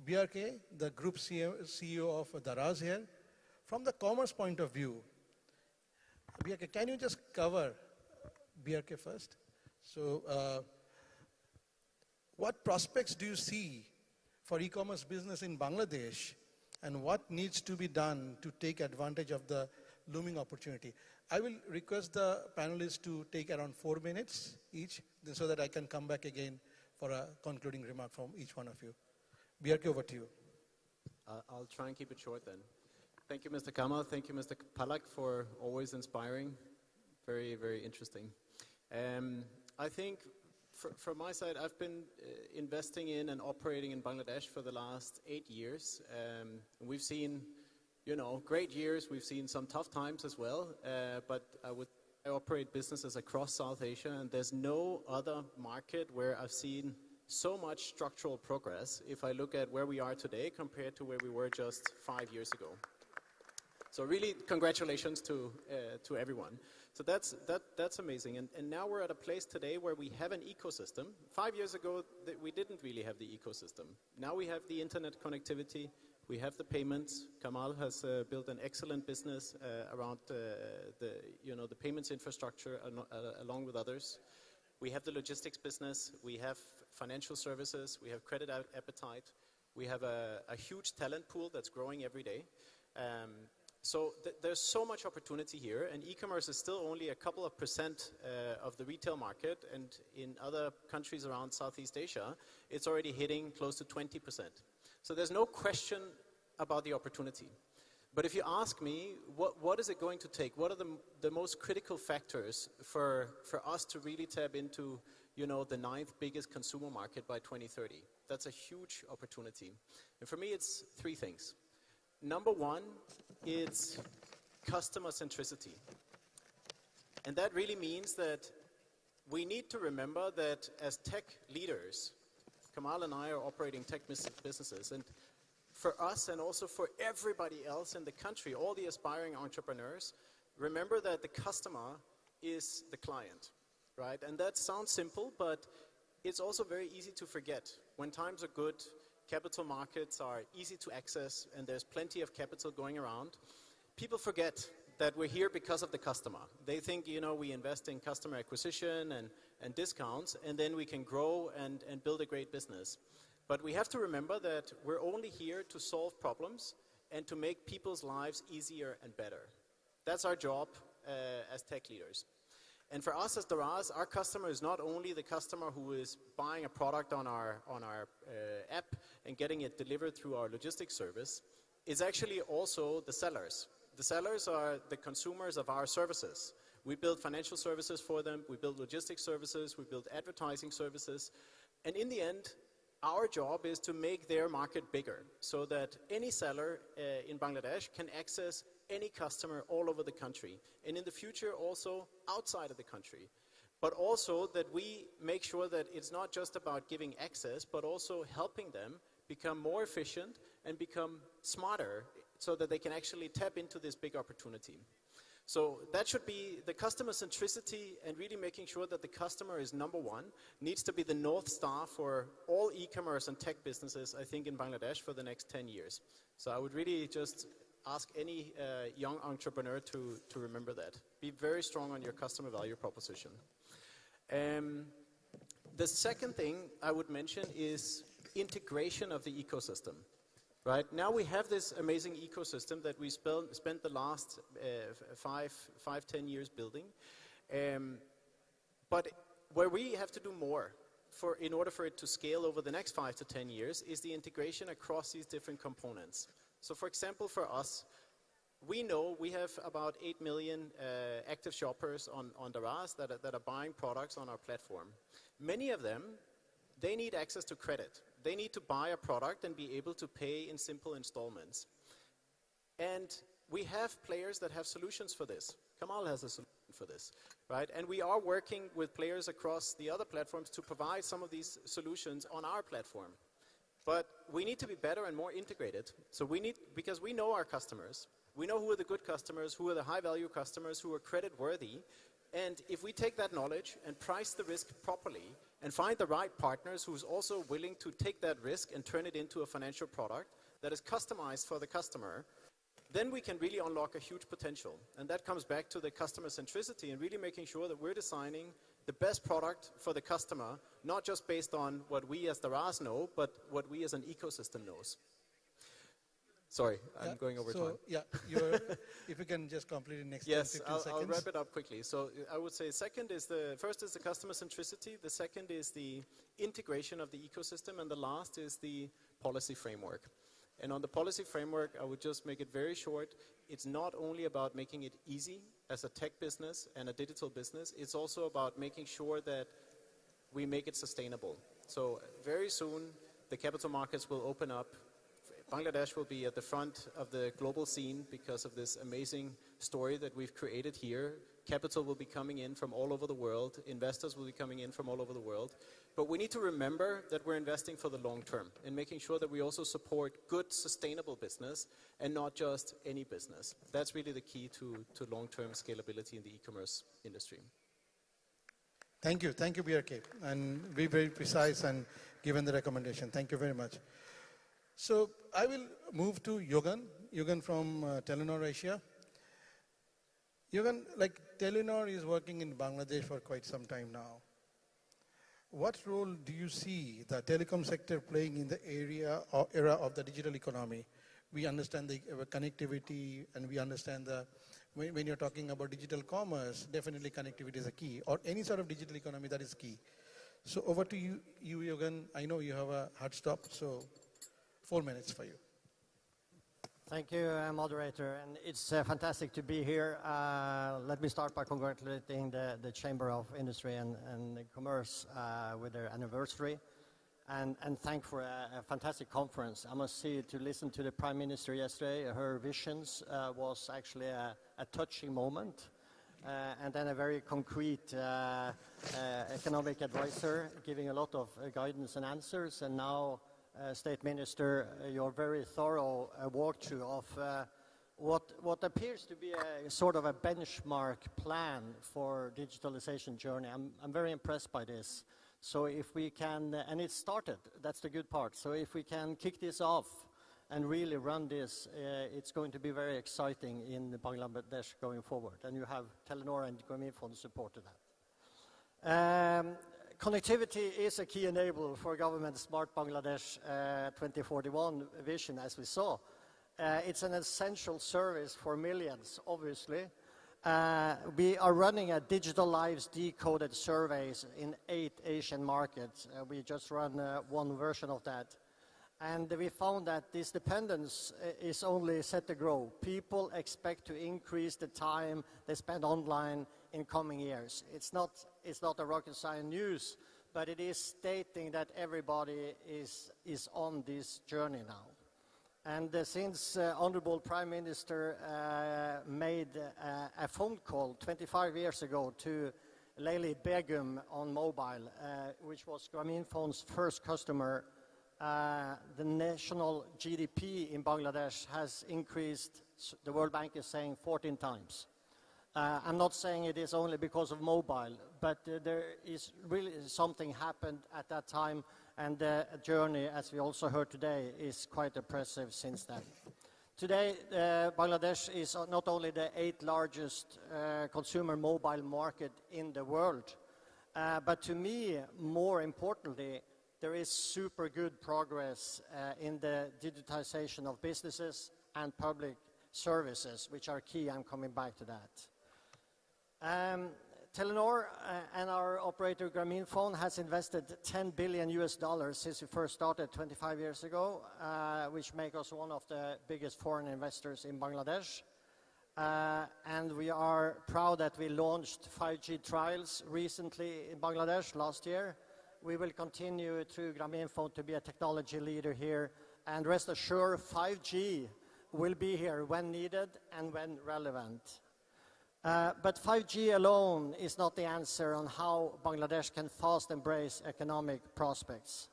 BRK, the group CEO of Daraz here. From the commerce point of view, BRK, can you just cover BRK first? So, what prospects do you see for e-commerce business in Bangladesh, and what needs to be done to take advantage of the looming opportunity? I will request the panelists to take around 4 minutes each, so that I can come back again for a concluding remark from each one of you. BRK, over to you. I'll try and keep it short then. Thank you, Mr. Kamal. Thank you, Mr. Palak, for always inspiring. Very, very interesting. I think from my side, I've been investing in and operating in Bangladesh for the last 8 years. We've seen, great years. We've seen some tough times as well. But I operate businesses across South Asia, and there's no other market where I've seen so much structural progress if I look at where we are today compared to where we were just 5 years ago. So really, congratulations to everyone. So that's amazing. And now we're at a place today where we have an ecosystem. 5 years ago, we didn't really have the ecosystem. Now we have the internet connectivity. We have the payments. Kamal has built an excellent business around the payments infrastructure along with others. We have the logistics business. We have financial services. We have credit appetite. We have a huge talent pool that's growing every day. So there's so much opportunity here, and e-commerce is still only a couple of percent of the retail market, and in other countries around Southeast Asia, it's already hitting close to 20%. So there's no question about the opportunity. But if you ask me, what is it going to take? What are the most critical factors for us to really tap into, the 9th biggest consumer market by 2030? That's a huge opportunity. And for me, it's 3 things. Number one, it's customer centricity. And that really means that we need to remember that as tech leaders, Kamal and I are operating tech businesses, and for us and also for everybody else in the country, all the aspiring entrepreneurs, remember that the customer is the client, right? And that sounds simple, but it's also very easy to forget. When times are good, capital markets are easy to access, and there's plenty of capital going around. People forget that we're here because of the customer. They think, we invest in customer acquisition and discounts, and then we can grow and build a great business. But we have to remember that we're only here to solve problems and to make people's lives easier and better. That's our job as tech leaders. And for us as Daraz, our customer is not only the customer who is buying a product on our app and getting it delivered through our logistics service. It's actually also the sellers. The sellers are the consumers of our services. We build financial services for them, we build logistics services, we build advertising services, and in the end, our job is to make their market bigger so that any seller in Bangladesh can access any customer all over the country, and in the future also outside of the country. But also that we make sure that it's not just about giving access, but also helping them become more efficient and become smarter so that they can actually tap into this big opportunity. So that should be the customer centricity, and really making sure that the customer is number one, needs to be the North Star for all e-commerce and tech businesses, I think, in Bangladesh for the next 10 years. So I would really just ask any young entrepreneur to remember that. Be very strong on your customer value proposition. The second thing I would mention is integration of the ecosystem. Right? Now we have this amazing ecosystem that we spent the last 5-10 years building. But where we have to do more in order for it to scale over the next 5 to 10 years is the integration across these different components. So for example, for us, we know we have about 8 million active shoppers on Daraz that are buying products on our platform. Many of them, they need access to credit. They need to buy a product and be able to pay in simple installments. And we have players that have solutions for this. Kamal has a solution for this, right? And we are working with players across the other platforms to provide some of these solutions on our platform. But we need to be better and more integrated. So because we know our customers, we know who are the good customers, who are the high value customers, who are credit worthy. And if we take that knowledge and price the risk properly and find the right partners who's also willing to take that risk and turn it into a financial product that is customized for the customer, then we can really unlock a huge potential. And that comes back to the customer centricity and really making sure that we're designing the best product for the customer, not just based on what we as Daraz know, but what we as an ecosystem knows. Sorry, I'm going over time. Yeah, if you can just complete in next 10, 15 seconds. I'll wrap it up quickly. So I would say first is the customer centricity, the second is the integration of the ecosystem, and the last is the policy framework. And on the policy framework, I would just make it very short. It's not only about making it easy as a tech business and a digital business, it's also about making sure that we make it sustainable. So very soon, the capital markets will open up. Bangladesh will be at the front of the global scene because of this amazing story that we've created here. Capital will be coming in from all over the world. Investors will be coming in from all over the world. But we need to remember that we're investing for the long term and making sure that we also support good, sustainable business and not just any business. That's really the key to long-term scalability in the e-commerce industry. Thank you, BRK. And be very precise and given the recommendation. Thank you very much. So I will move to Yogan from Telenor Asia. Yogan, Telenor is working in Bangladesh for quite some time now. What role do you see the telecom sector playing in the era of the digital economy? We understand the connectivity, and we understand when you're talking about digital commerce, definitely connectivity is a key, or any sort of digital economy that is key. So over to you, Yogan. I know you have a hard stop, so 4 minutes for you. Thank you, moderator, and it's fantastic to be here. Let me start by congratulating the Chamber of Industry and Commerce with their anniversary, and thank for a fantastic conference. I must say, to listen to the Prime Minister yesterday, her visions was actually a touching moment, and then a very concrete economic advisor giving a lot of guidance and answers, and now State Minister, your very thorough walkthrough of what appears to be a sort of a benchmark plan for digitalization journey. I'm very impressed by this. So if we can, and it started, that's the good part. So if we can kick this off and really run this, it's going to be very exciting in Bangladesh going forward. And you have Telenor and Grameenphone to support to that. Connectivity is a key enabler for government Smart Bangladesh 2041 vision, as we saw. It's an essential service for millions, obviously. We are running a digital lives decoded surveys in 8 Asian markets. We just run one version of that. And we found that this dependence is only set to grow. People expect to increase the time they spend online in coming years. It's not a rocket science news, but it is stating that everybody is on this journey now. And since Honorable Prime Minister made a phone call 25 years ago to Laili Begum on mobile, which was Grameenphone's first customer, the national GDP in Bangladesh has increased, the World Bank is saying, 14 times. I'm not saying it is only because of mobile, but there is really something happened at that time, and the journey, as we also heard today, is quite impressive since then. Today, Bangladesh is not only the 8th largest consumer mobile market in the world, but to me, more importantly, there is super good progress in the digitization of businesses and public services, which are key. I'm coming back to that. Telenor and our operator Grameenphone has invested $10 billion since we first started 25 years ago, which makes us one of the biggest foreign investors in Bangladesh. And we are proud that we launched 5G trials recently in Bangladesh last year. We will continue through Grameenphone to be a technology leader here, and rest assured 5G will be here when needed and when relevant. But 5G alone is not the answer on how Bangladesh can fast embrace economic prospects.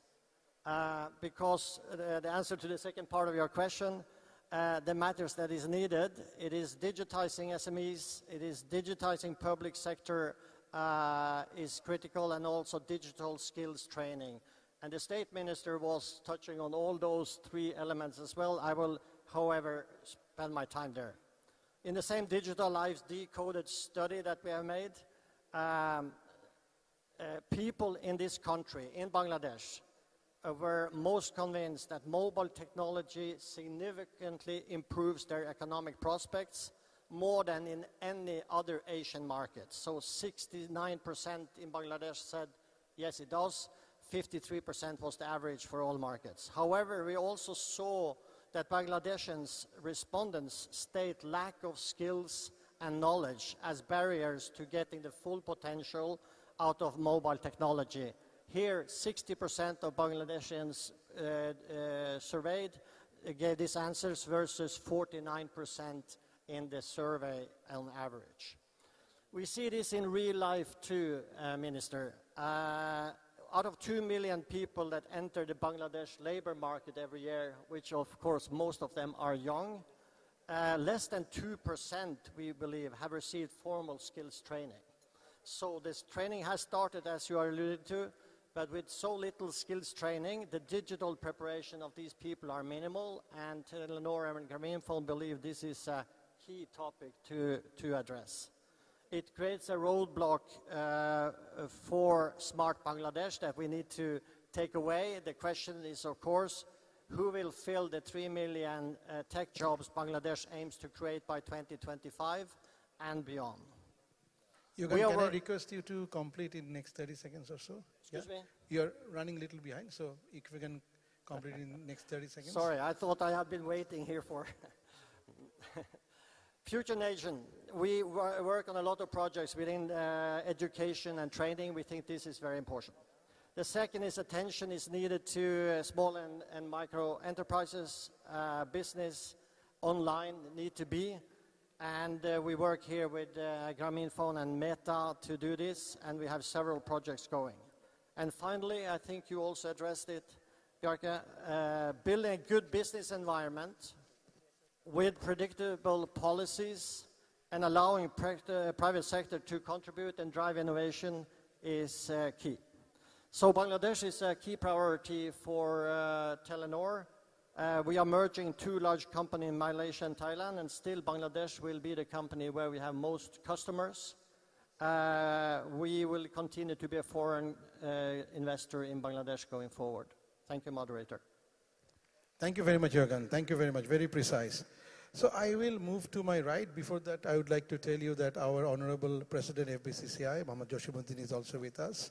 Because the answer to the second part of your question, the matters that is needed, it is digitizing SMEs, it is digitizing public sector is critical, and also digital skills training. And the State Minister was touching on all those 3 elements as well. I will, however, spend my time there. In the same Digital Lives Decoded study that we have made, people in this country, in Bangladesh, were most convinced that mobile technology significantly improves their economic prospects more than in any other Asian market. So 69% in Bangladesh said, yes, it does. 53% was the average for all markets. However, we also saw that Bangladeshans respondents state lack of skills and knowledge as barriers to getting the full potential out of mobile technology. Here, 60% of Bangladeshans surveyed gave these answers versus 49% in the survey on average. We see this in real life too, Minister. Out of 2 million people that enter the Bangladesh labor market every year, which of course most of them are young, less than 2%, we believe, have received formal skills training. So this training has started, as you are alluded to, but with so little skills training, the digital preparation of these people are minimal, and Telenor and Grameenphone believe this is a key topic to address. It creates a roadblock for Smart Bangladesh that we need to take away. The question is, of course, who will fill the 3 million tech jobs Bangladesh aims to create by 2025 and beyond? Can I request you to complete in the next 30 seconds or so? Excuse me? You're running a little behind, so if we can complete in the next 30 seconds. Sorry, I thought I had been waiting here for... Future Nation, we work on a lot of projects within education and training. We think this is very important. The second is attention is needed to small and micro enterprises, business, online need to be. And we work here with Grameenphone and Meta to do this, and we have several projects going. And finally, I think you also addressed it, Bjarke, building a good business environment with predictable policies and allowing private sector to contribute and drive innovation is key. So Bangladesh is a key priority for Telenor. We are merging two large companies in Malaysia and Thailand, and still Bangladesh will be the company where we have most customers. We will continue to be a foreign investor in Bangladesh going forward. Thank you, moderator. Thank you very much, Jürgen. Thank you very much. Very precise. So I will move to my right. Before that, I would like to tell you that our Honorable President FBCCI, Mohammad Joshimuddin, is also with us.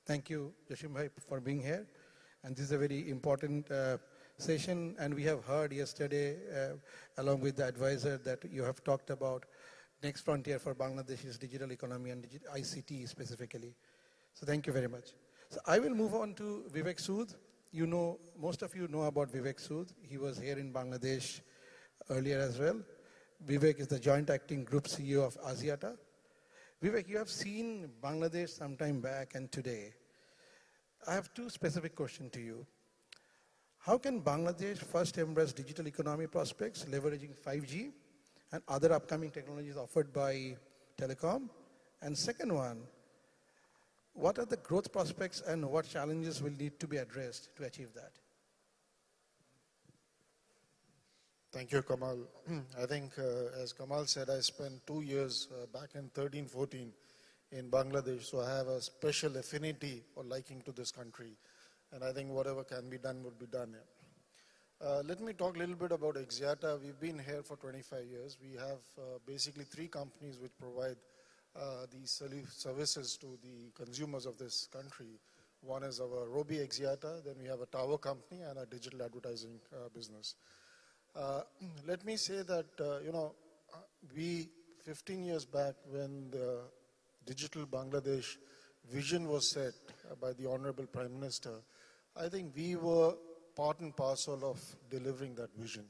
Thank you, Joshim Bhai, for being here. And this is a very important session. And we have heard yesterday, along with the advisor, that you have talked about next frontier for Bangladesh's digital economy and ICT specifically. So thank you very much. So I will move on to Vivek Sood. You know, most of you know about Vivek Sood. He was here in Bangladesh earlier as well. Vivek is the joint acting group CEO of Axiata. Vivek, you have seen Bangladesh some time back and today. I have two specific questions to you. How can Bangladesh first embrace digital economy prospects, leveraging 5G and other upcoming technologies offered by telecom? And second one, what are the growth prospects and what challenges will need to be addressed to achieve that? Thank you, Kamal. I think, as Kamal said, I spent 2 years back in 13-14 in Bangladesh, so I have a special affinity or liking to this country. And I think whatever can be done would be done here. Let me talk a little bit about Axiata. We've been here for 25 years. We have basically 3 companies which provide these services to the consumers of this country. One is our Robi Axiata, then we have a tower company and a digital advertising business. Let me say that, we 15 years back when the Digital Bangladesh vision was set by the Honorable Prime Minister, I think we were part and parcel of delivering that vision.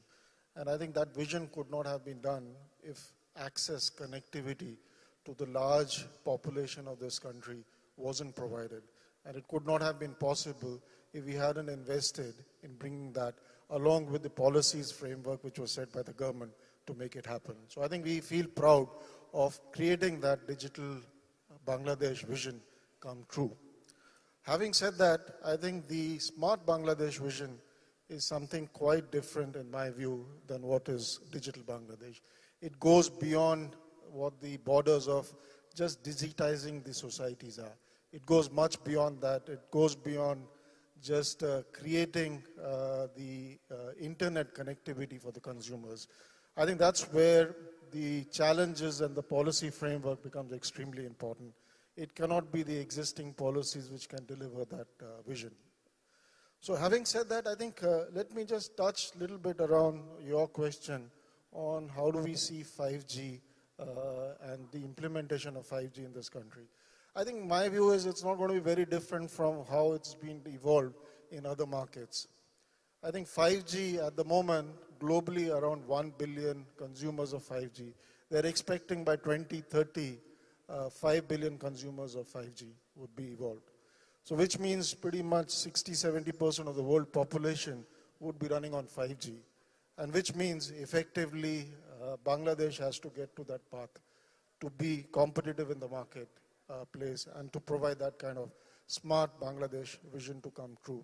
And I think that vision could not have been done if access, connectivity to the large population of this country wasn't provided. And it could not have been possible if we hadn't invested in bringing that along with the policies framework which was set by the government to make it happen. So I think we feel proud of creating that digital Bangladesh vision come true. Having said that, I think the smart Bangladesh vision is something quite different in my view than what is digital Bangladesh. It goes beyond what the borders of just digitizing the societies are. It goes much beyond that. It goes beyond just creating the internet connectivity for the consumers. I think that's where the challenges and the policy framework becomes extremely important. It cannot be the existing policies which can deliver that vision. So having said that, I think let me just touch a little bit around your question on how do we see 5G and the implementation of 5G in this country. I think my view is it's not going to be very different from how it's been evolved in other markets. I think 5G at the moment, globally around 1 billion consumers of 5G. They're expecting by 2030, 5 billion consumers of 5G would be evolved. So which means pretty much 60-70% of the world population would be running on 5G. And which means effectively Bangladesh has to get to that path to be competitive in the market place and to provide that kind of smart Bangladesh vision to come true.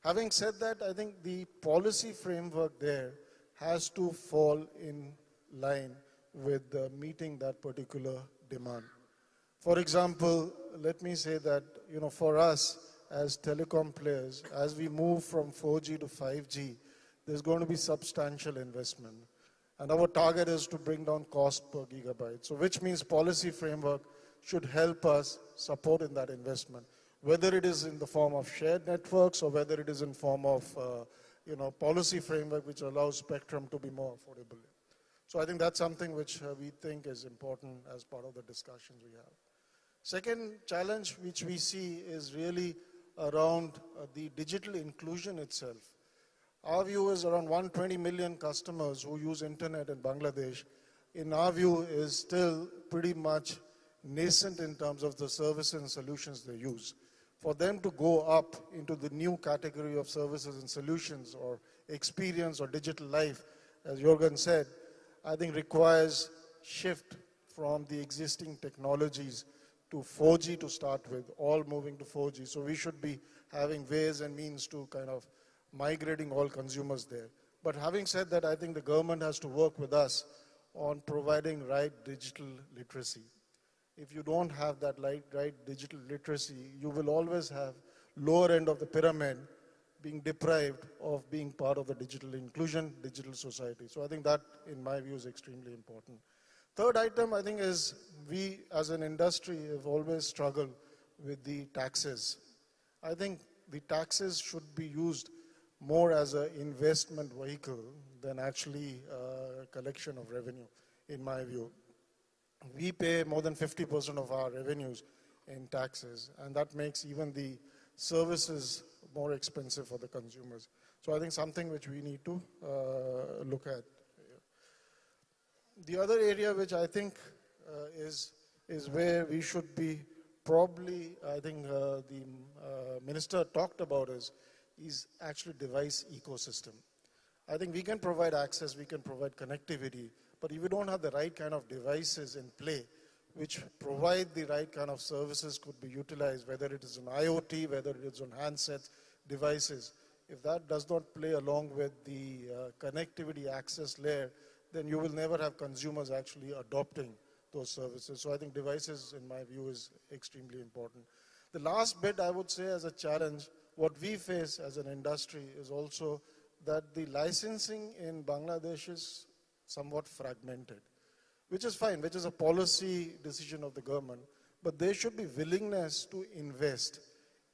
Having said that, I think the policy framework there has to fall in line with meeting that particular demand. For example, let me say that, for us as telecom players, as we move from 4G to 5G, there's going to be substantial investment. And our target is to bring down cost per gigabyte. So which means policy framework should help us support in that investment, whether it is in the form of shared networks or whether it is in form of, policy framework which allows spectrum to be more affordable. So I think that's something which we think is important as part of the discussions we have. Second challenge which we see is really around the digital inclusion itself. Our view is around 120 million customers who use internet in Bangladesh, in our view, is still pretty much nascent in terms of the services and solutions they use. For them to go up into the new category of services and solutions or experience or digital life, as Jürgen said, I think requires shift from the existing technologies to 4G to start with, all moving to 4G. So we should be having ways and means to kind of migrating all consumers there. But having said that, I think the government has to work with us on providing right digital literacy. If you don't have that right digital literacy, you will always have lower end of the pyramid being deprived of being part of the digital inclusion, digital society. So I think that, in my view, is extremely important. Third item, I think, is we as an industry have always struggled with the taxes. I think the taxes should be used more as an investment vehicle than actually collection of revenue, in my view. We pay more than 50% of our revenues in taxes, and that makes even the services more expensive for the consumers. So I think something which we need to look at. The other area which I think is where we should be probably, I think the minister talked about is actually device ecosystem. I think we can provide access, we can provide connectivity, but if you don't have the right kind of devices in play, which provide the right kind of services could be utilized, whether it is on IoT, whether it is on handsets, devices, if that does not play along with the connectivity access layer, then you will never have consumers actually adopting those services. So I think devices, in my view, is extremely important. The last bit I would say as a challenge, what we face as an industry is also that the licensing in Bangladesh is somewhat fragmented, which is fine, which is a policy decision of the government, but there should be willingness to invest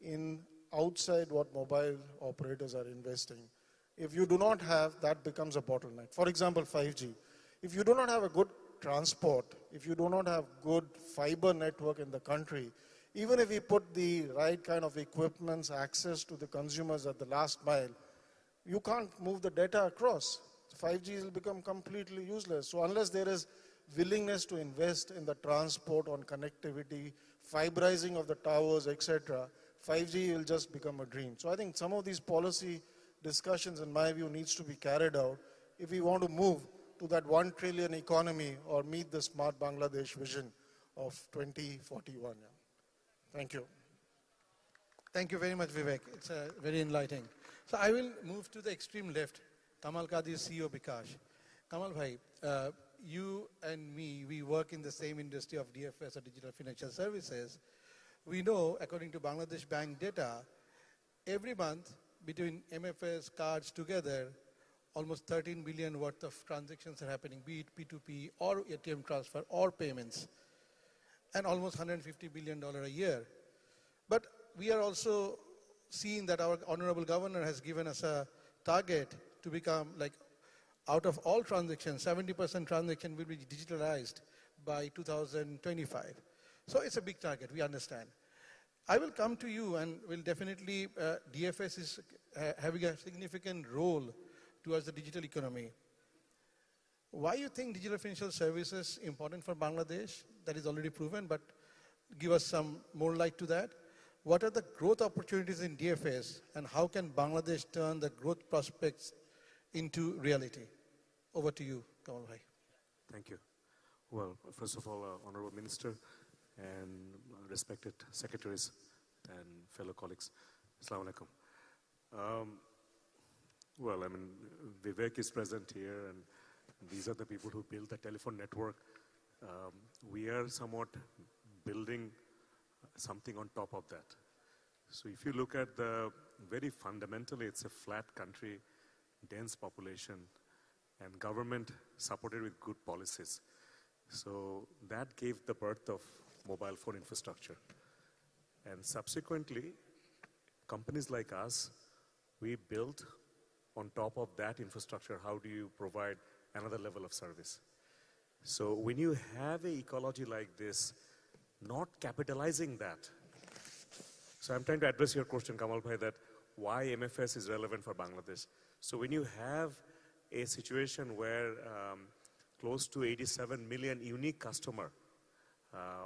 in outside what mobile operators are investing. If you do not have, that becomes a bottleneck. For example, 5G. If you do not have a good transport, if you do not have good fiber network in the country, even if we put the right kind of equipments, access to the consumers at the last mile, you can't move the data across. 5G will become completely useless. So unless there is willingness to invest in the transport, on connectivity, fiberizing of the towers, etc., 5G will just become a dream. So I think some of these policy discussions, in my view, needs to be carried out if we want to move to that 1 trillion economy or meet the Smart Bangladesh vision of 2041. Yeah. Thank you. Thank you very much, Vivek. It's very enlightening. So I will move to the extreme left. Kamal Qadir, CEO Bikash. Kamal Bhai, you and me, we work in the same industry of DFS or digital financial services. We know, according to Bangladesh Bank data, every month between MFS cards together, almost 13 billion worth of transactions are happening, be it P2P or ATM transfer or payments, and almost $150 billion a year. But we are also seeing that our Honorable Governor has given us a target to become, like, out of all transactions, 70% transaction will be digitalized by 2025. So it's a big target, we understand. I will come to you and will definitely, DFS is having a significant role towards the digital economy. Why you think digital financial services important for Bangladesh? That is already proven, but give us some more light to that. What are the growth opportunities in DFS, and how can Bangladesh turn the growth prospects into reality? Over to you, Kamal Bhai. Thank you. Well, first of all, Honorable Minister and respected secretaries and fellow colleagues, Assalamu alaikum. Well, I mean, Vivek is present here, and these are the people who built the telephone network. We are somewhat building something on top of that. So if you look at the very fundamentally, it's a flat country, dense population, and government supported with good policies. So that gave the birth of mobile phone infrastructure. And subsequently, companies like us, we built on top of that infrastructure, how do you provide another level of service? So when you have an ecology like this, not capitalizing that. So I'm trying to address your question, Kamal Bhai, that why MFS is relevant for Bangladesh. So when you have a situation where close to 87 million unique customer,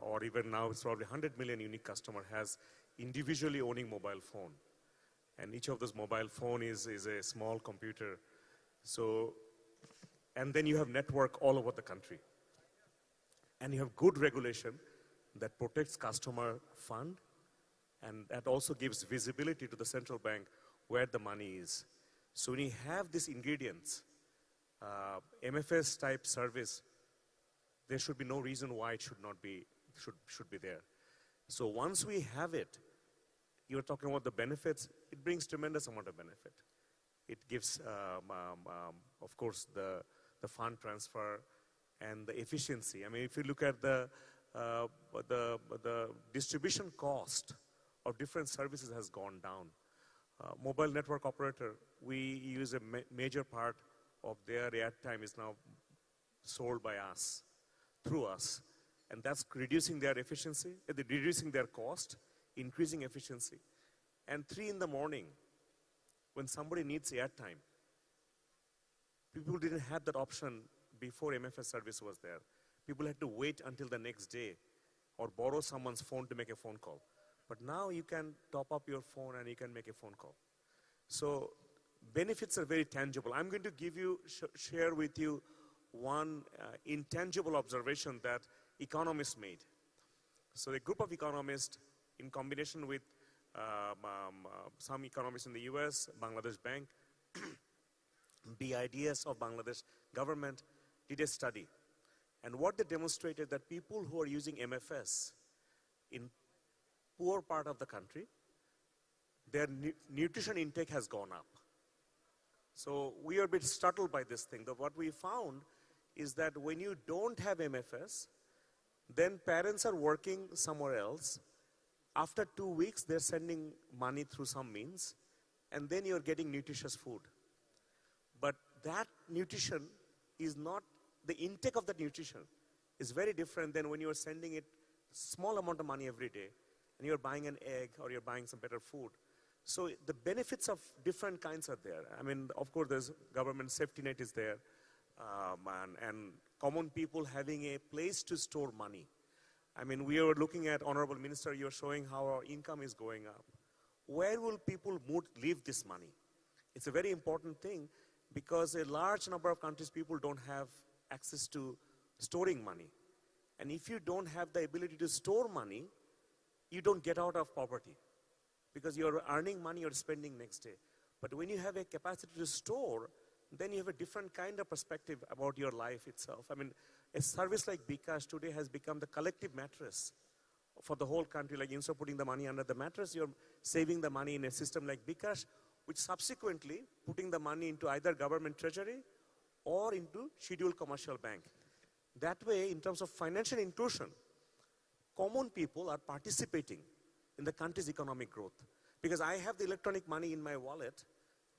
or even now it's probably 100 million unique customer has individually owning mobile phone. And each of those mobile phone is a small computer. So, and then you have network all over the country. And you have good regulation that protects customer fund, and that also gives visibility to the central bank where the money is. So when you have these ingredients, MFS type service, there should be no reason why it should not be, should be there. So once we have it, you're talking about the benefits, it brings tremendous amount of benefit. It gives, of course, the fund transfer and the efficiency. I mean, if you look at the distribution cost of different services has gone down. Mobile network operator, we use a major part of their airtime is now sold by us, through us. And that's reducing their efficiency, reducing their cost, increasing efficiency. And 3 in the morning, when somebody needs airtime, people didn't have that option before MFS service was there. People had to wait until the next day or borrow someone's phone to make a phone call. But now you can top up your phone and you can make a phone call. So benefits are very tangible. I'm going to give you, share with you one intangible observation that economists made. So a group of economists, in combination with some economists in the US, Bangladesh Bank, BIDS of Bangladesh government, did a study. And what they demonstrated that people who are using MFS in poor part of the country, their nutrition intake has gone up. So we are a bit startled by this thing. What we found is that when you don't have MFS, then parents are working somewhere else. After 2 weeks, they're sending money through some means, and then you're getting nutritious food. But that nutrition is not, the intake of that nutrition is very different than when you're sending it small amount of money every day, and you're buying an egg or you're buying some better food. So the benefits of different kinds are there. I mean, of course, there's government safety net is there, and common people having a place to store money. I mean, we are looking at, Honorable Minister, you're showing how our income is going up. Where will people leave this money? It's a very important thing because a large number of countries, people don't have access to storing money. And if you don't have the ability to store money, you don't get out of poverty because you're earning money, you're spending next day. But when you have a capacity to store, then you have a different kind of perspective about your life itself. I mean, a service like bKash today has become the collective mattress for the whole country. Like instead of putting the money under the mattress, you're saving the money in a system like bKash, which subsequently putting the money into either government treasury or into scheduled commercial bank. That way, in terms of financial inclusion, common people are participating in the country's economic growth. Because I have the electronic money in my wallet,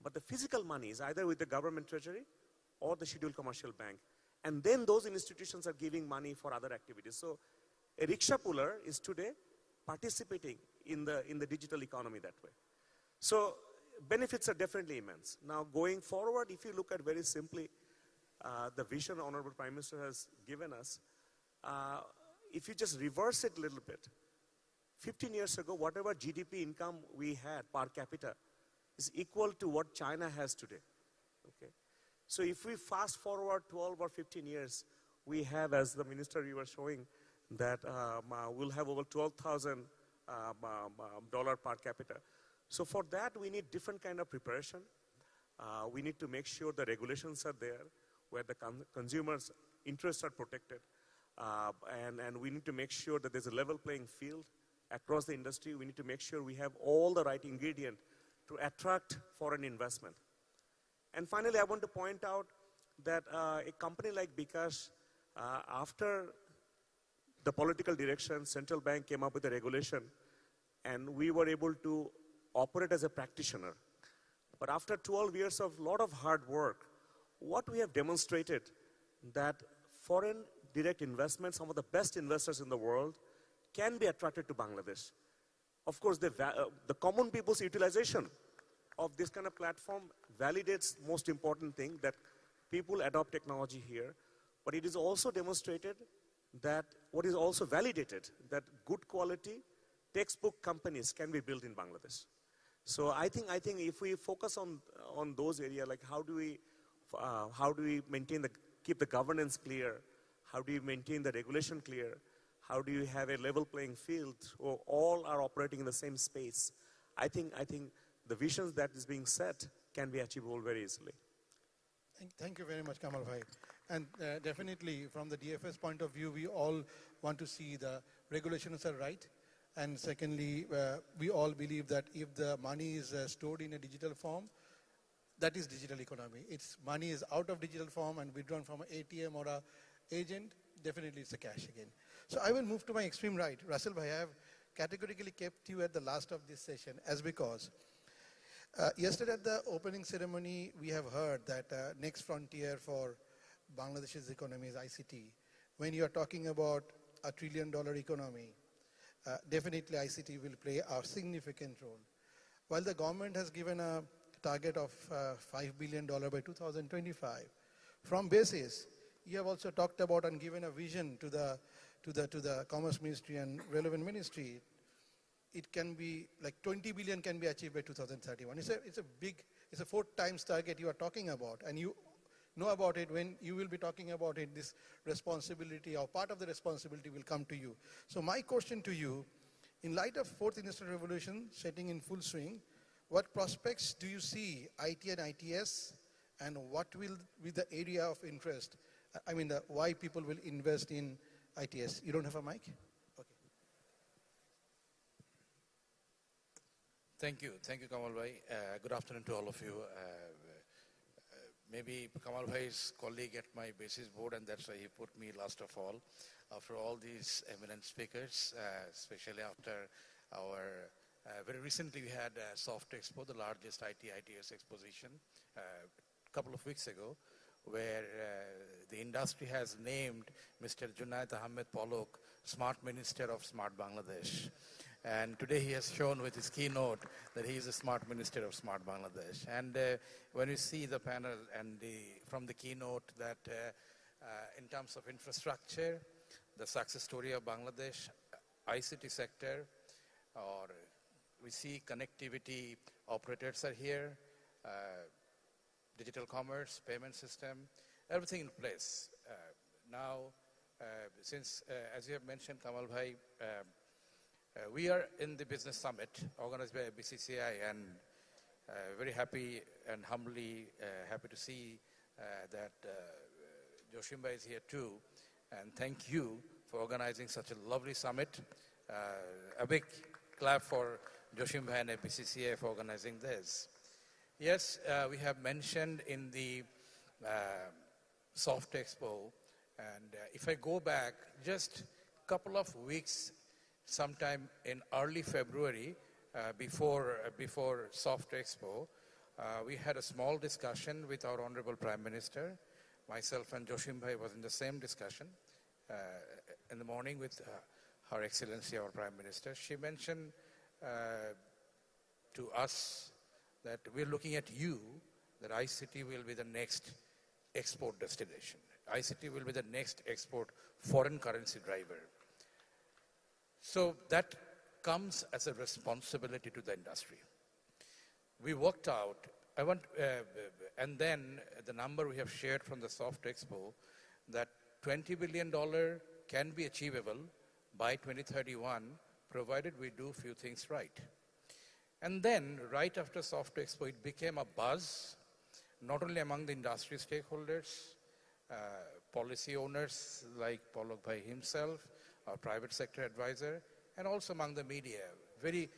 but the physical money is either with the government treasury or the scheduled commercial bank. And then those institutions are giving money for other activities. So a rickshaw puller is today participating in the digital economy that way. So benefits are definitely immense. Now going forward, if you look at very simply the vision Honorable Prime Minister has given us, if you just reverse it a little bit, 15 years ago, whatever GDP income we had per capita is equal to what China has today. Okay. So if we fast forward 12 or 15 years, we have, as the minister you were showing, that we'll have over $12,000 per capita. So for that, we need different kind of preparation. We need to make sure the regulations are there, where the consumers' interests are protected. And we need to make sure that there's a level playing field across the industry. We need to make sure we have all the right ingredient to attract foreign investment. And finally, I want to point out that a company like bKash, after the political direction, central bank came up with a regulation, and we were able to operate as a practitioner. But after 12 years of a lot of hard work, what we have demonstrated that foreign direct investment, some of the best investors in the world, can be attracted to Bangladesh. Of course, the common people's utilization of this kind of platform validates most important thing, that people adopt technology here. But it is also demonstrated that, what is also validated, that good quality textbook companies can be built in Bangladesh. So I think if we focus on those areas, like how do we keep the governance clear? How do you maintain the regulation clear? How do you have a level playing field, or all are operating in the same space? I think the visions that is being set can be achievable very easily. Thank you very much, Kamal Bhai. And definitely, from the DFS point of view, we all want to see the regulations are right. And secondly, we all believe that if the money is stored in a digital form, that is digital economy. It's money is out of digital form and withdrawn from an ATM or a agent, definitely it's a cash again. So I will move to my extreme right. Russell Bhai, I have categorically kept you at the last of this session as because yesterday at the opening ceremony, we have heard that next frontier for Bangladesh's economy is ICT. When you are talking about a $1 trillion economy, definitely ICT will play a significant role. While the government has given a target of $5 billion by 2025, from basis, you have also talked about and given a vision to the Commerce Ministry and relevant ministry. It can be like 20 billion can be achieved by 2031. It's a 4 times target you are talking about, and you know about it when you will be talking about it. This responsibility or part of the responsibility will come to you. So my question to you, in light of 4th Industrial Revolution setting in full swing, what prospects do you see IT and ITS, and what will be the area of interest? I mean, why people will invest in ITS? You don't have a mic? Thank you, Kamal Bhai. Good afternoon to all of you. Maybe Kamal Bhai's colleague at my basis board, and that's why he put me last of all. After all these eminent speakers, especially after our, very recently we had Soft Expo, the largest IT-ITS exposition, a couple of weeks ago, where the industry has named Mr. Junaid Ahmed Polok Smart Minister of Smart Bangladesh. And today he has shown with his keynote that he is a smart minister of smart Bangladesh. And when you see the panel and from the keynote that in terms of infrastructure, the success story of Bangladesh, ICT sector, or we see connectivity operators are here, digital commerce, payment system, everything in place. Now, since, as you have mentioned, Kamal Bhai, we are in the business summit organized by FBCCI, and very happy and humbly happy to see that Joshim Bhai is here too. And thank you for organizing such a lovely summit. A big clap for Joshim Bhai and FBCCI for organizing this. Yes, we have mentioned in the Soft Expo, and if I go back just a couple of weeks, sometime in early February, before Soft Expo, we had a small discussion with our Honorable Prime Minister. Myself and Joshim Bhai was in the same discussion in the morning with Her Excellency, our Prime Minister. She mentioned to us that we're looking at you, that ICT will be the next export destination. ICT will be the next export foreign currency driver. So that comes as a responsibility to the industry. We worked out, and then the number we have shared from the Soft Expo, that $20 billion can be achievable by 2031, provided we do a few things right. And then, right after Soft Expo, it became a buzz, not only among the industry stakeholders, policy owners like Polok Bhai himself, our private sector advisor, and also among the media. Very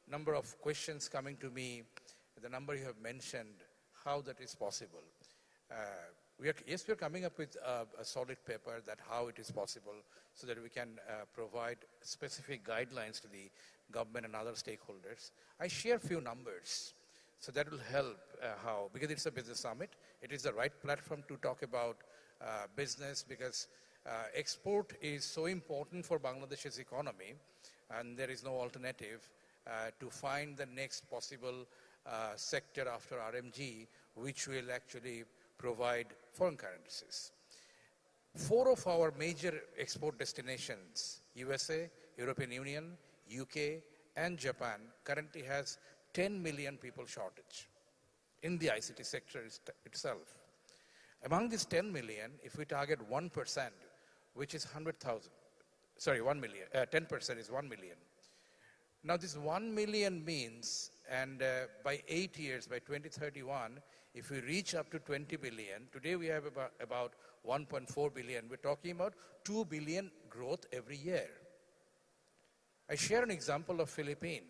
number of questions coming to me, the number you have mentioned, how that is possible. We are coming up with a solid paper that how it is possible so that we can provide specific guidelines to the government and other stakeholders. I share a few numbers, so that will help how, because it's a business summit, it is the right platform to talk about business, because export is so important for Bangladesh's economy, and there is no alternative to find the next possible sector after RMG, which will actually provide foreign currencies. 4 of our major export destinations, USA, European Union, UK, and Japan, currently has 10 million people shortage in the ICT sector itself. Among these 10 million, if we target 1%, which is 100,000, sorry, 1 million, 10% is 1 million. Now this 1 million means and by 8 years, by 2031, if we reach up to 20 billion, today we have about 1.4 billion, we're talking about 2 billion growth every year. I share an example of Philippines.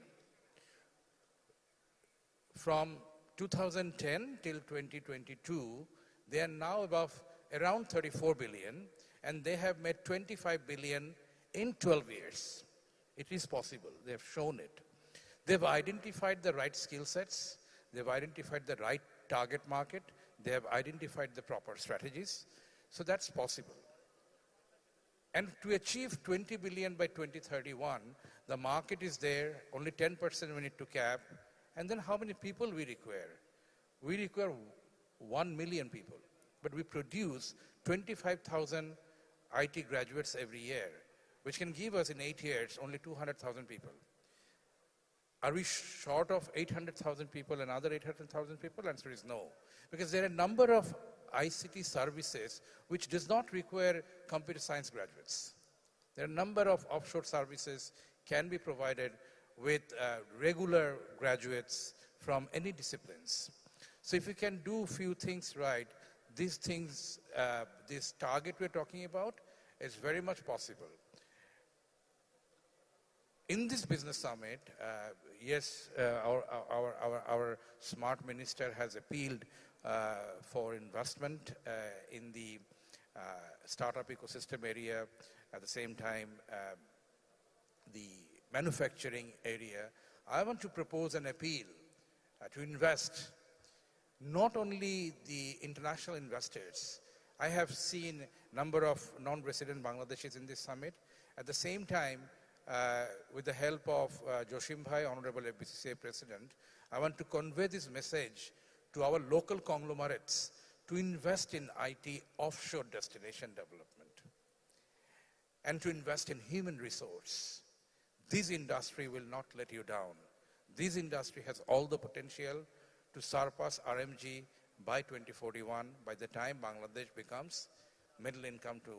From 2010 till 2022, they are now above around 34 billion, and they have made 25 billion in 12 years. It is possible. They have shown it. They've identified the right skill sets. They've identified the right target market. They have identified the proper strategies. So that's possible. And to achieve 20 billion by 2031, the market is there, only 10% we need to cap. And then how many people we require? We require 1 million people, but we produce 25,000 IT graduates every year, which can give us in 8 years only 200,000 people. Are we short of 800,000 people, another 800,000 people? The answer is no. Because there are a number of ICT services which does not require computer science graduates. There are a number of offshore services can be provided with regular graduates from any disciplines. So if we can do a few things right, these things, this target we're talking about is very much possible. In this business summit, yes, our smart minister has appealed for investment in the startup ecosystem area. At the same time, the manufacturing area. I want to propose an appeal to invest not only the international investors. I have seen a number of non-resident Bangladeshis in this summit. At the same time, with the help of Joshim Bhai, Honorable FBCCI President, I want to convey this message to our local conglomerates to invest in IT offshore destination development and to invest in human resource. This industry will not let you down. This industry has all the potential to surpass RMG by 2041, by the time Bangladesh becomes middle income to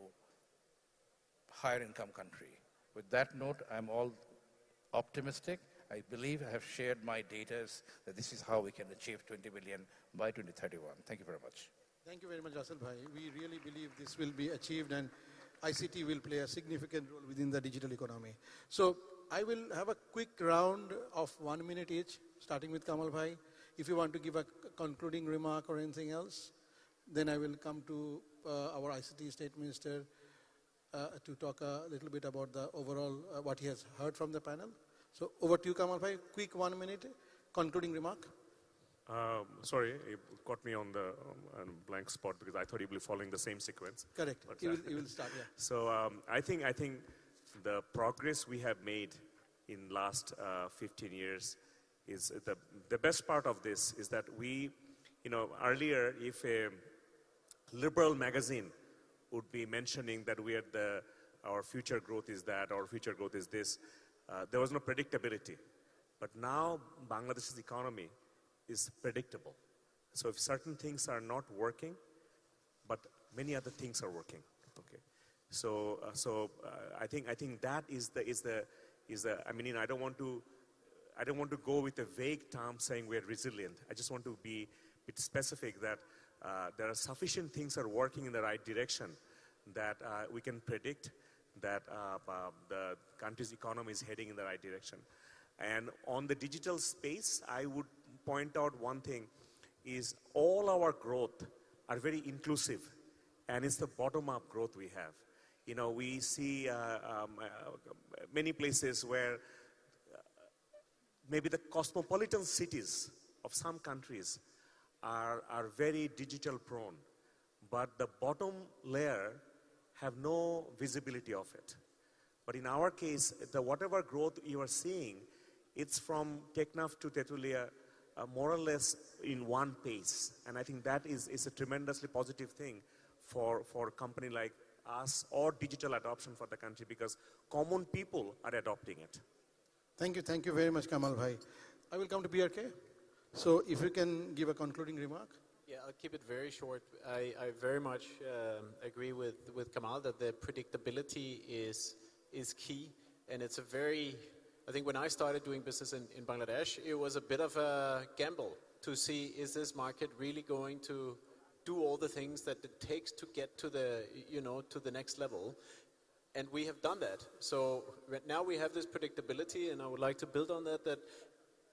higher income country. With that note, I'm all optimistic. I believe I have shared my data that this is how we can achieve 20 billion by 2031. Thank you very much. Thank you very much, Asal Bhai. We really believe this will be achieved and ICT will play a significant role within the digital economy. So I will have a quick round of 1 minute each, starting with Kamal Bhai. If you want to give a concluding remark or anything else, then I will come to our ICT State Minister to talk a little bit about the overall, what he has heard from the panel. So over to you, Kamal Bhai. Quick 1 minute concluding remark. Sorry, you caught me on the blank spot because I thought you were following the same sequence. Correct. But, you will start, yeah. So I think the progress we have made in last 15 years is the best part of this is that we, earlier if a liberal magazine would be mentioning that we are our future growth is that, our future growth is this, there was no predictability. But now Bangladesh's economy is predictable. So if certain things are not working, but many other things are working. Okay. So I think that is the I mean, I don't want to go with a vague term saying we are resilient. I just want to be a bit specific that there are sufficient things are working in the right direction that we can predict that the country's economy is heading in the right direction. And on the digital space, I would point out one thing is all our growth are very inclusive, and it's the bottom-up growth we have. We see many places where maybe the cosmopolitan cities of some countries are very digital prone, but the bottom layer have no visibility of it. But in our case, whatever growth you are seeing, it's from Teknaf to Tetulia, more or less in one pace. And I think that is a tremendously positive thing for a company like us or digital adoption for the country because common people are adopting it. Thank you very much, Kamal Bhai. I will come to BRK. So if you can give a concluding remark. Yeah, I'll keep it very short. I very much agree with Kamal that the predictability is key, and it's a very I think when I started doing business in Bangladesh, it was a bit of a gamble to see, is this market really going to do all the things that it takes to get to the, to the next level? And we have done that. So right now we have this predictability, and I would like to build on that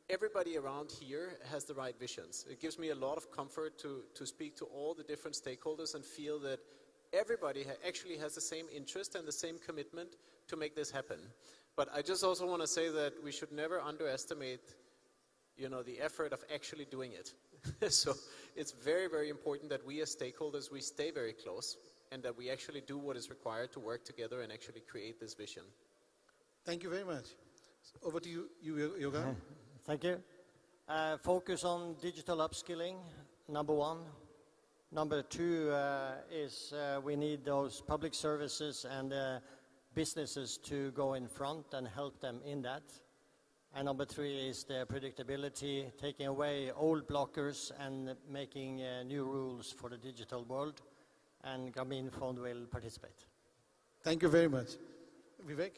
everybody around here has the right visions. It gives me a lot of comfort to speak to all the different stakeholders and feel that everybody actually has the same interest and the same commitment to make this happen. But I just also want to say that we should never underestimate, the effort of actually doing it. So it's very, very important that we as stakeholders, we stay very close and that we actually do what is required to work together and actually create this vision. Thank you very much. Over to you, Yoga. Thank you. Focus on digital upskilling, number one. Number two is we need those public services and businesses to go in front and help them in that. And number three is the predictability, taking away old blockers and making new rules for the digital world. And Grameenphone will participate. Thank you very much. Vivek?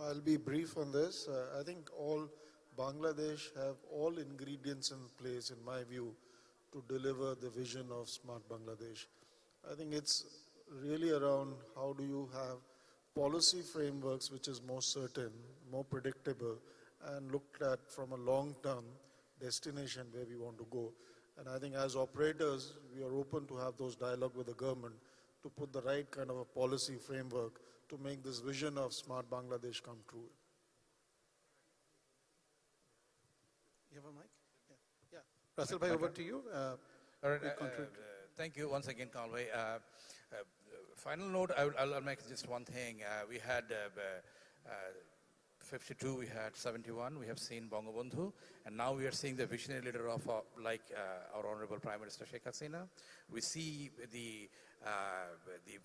I'll be brief on this. I think all Bangladesh have all ingredients in place, in my view, to deliver the vision of Smart Bangladesh. I think it's really around how do you have policy frameworks which is more certain, more predictable, and looked at from a long-term destination where we want to go. And I think as operators, we are open to have those dialogue with the government to put the right kind of a policy framework to make this vision of Smart Bangladesh come true. You have a mic? Yeah. Russell Bhai, over to you. All right, thank you once again, Conway. Final note, I'll make just one thing. We had 52, we had 71, we have seen Bangabandhu, and now we are seeing the visionary leader of our Honorable Prime Minister Sheikh Hasina. We see the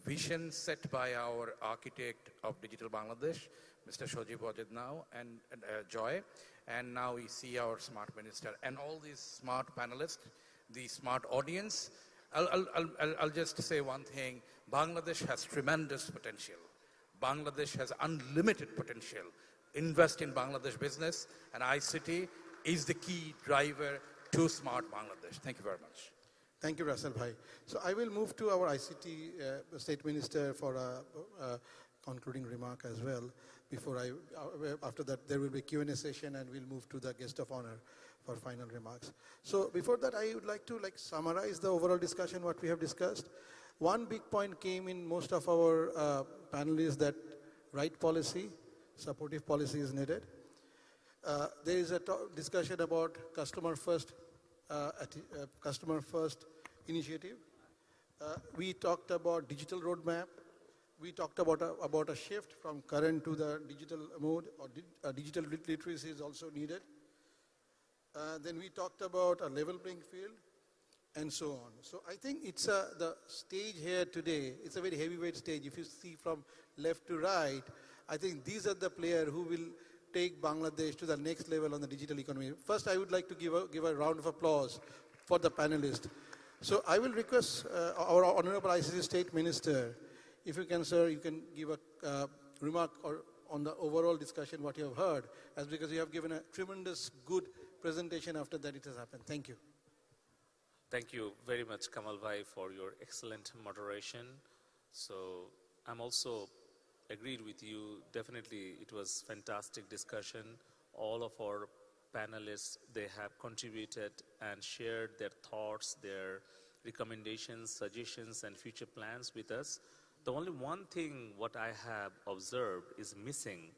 vision set by our architect of Digital Bangladesh, Mr. Shojib Wajid now, and Joy, and now we see our smart minister and all these smart panelists, the smart audience. I'll just say one thing. Bangladesh has tremendous potential. Bangladesh has unlimited potential. Invest in Bangladesh business, and ICT is the key driver to Smart Bangladesh. Thank you very much. Thank you, Russell Bhai. So I will move to our ICT State Minister for a concluding remark as well. After that, there will be Q&A session, and we'll move to the guest of honor for final remarks. So before that, I would like to summarize the overall discussion, what we have discussed. One big point came in most of our panelists that right policy, supportive policy is needed. There is a discussion about customer first initiative. We talked about digital roadmap. We talked about a shift from current to the digital mode, or digital literacy is also needed. Then we talked about a level playing field, and so on. So I think it's the stage here today, it's a very heavyweight stage. If you see from left to right, I think these are the players who will take Bangladesh to the next level on the digital economy. First, I would like to give a round of applause for the panelists. So I will request our Honorable ICT State Minister, if you can, sir, you can give a remark on the overall discussion, what you have heard, as because you have given a tremendous good presentation after that it has happened. Thank you. Thank you very much, Kamal Bhai, for your excellent moderation. So I'm also agreed with you. Definitely, it was fantastic discussion. All of our panelists, they have contributed and shared their thoughts, their recommendations, suggestions, and future plans with us. The only one thing what I have observed is missing.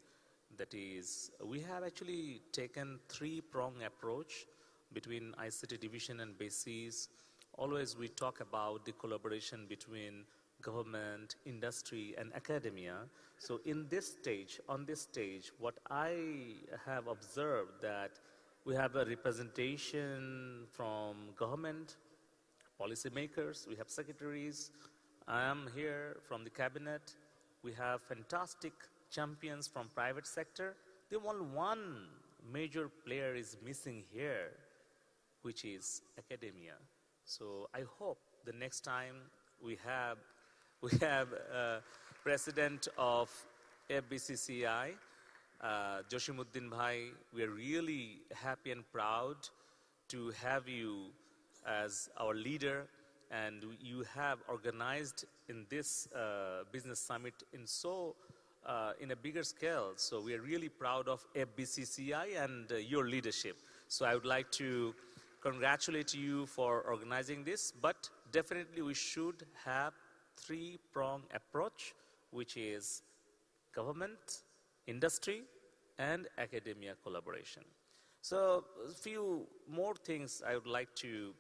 That is, we have actually taken three-prong approach between ICT division and BASIS. Always we talk about the collaboration between government, industry, and academia. So in this stage, on this stage, what I have observed that we have a representation from government, policymakers, we have secretaries. I am here from the cabinet. We have fantastic champions from private sector. The only one major player is missing here, which is academia. So I hope the next time we have president of FBCCI, Joshimuddin Bhai, we are really happy and proud to have you as our leader, and you have organized in this business summit in a bigger scale. So we are really proud of FBCCI and your leadership. So I would like to congratulate you for organizing this, but definitely we should have three-pronged approach, which is government, industry, and academia collaboration. So a few more things I would like to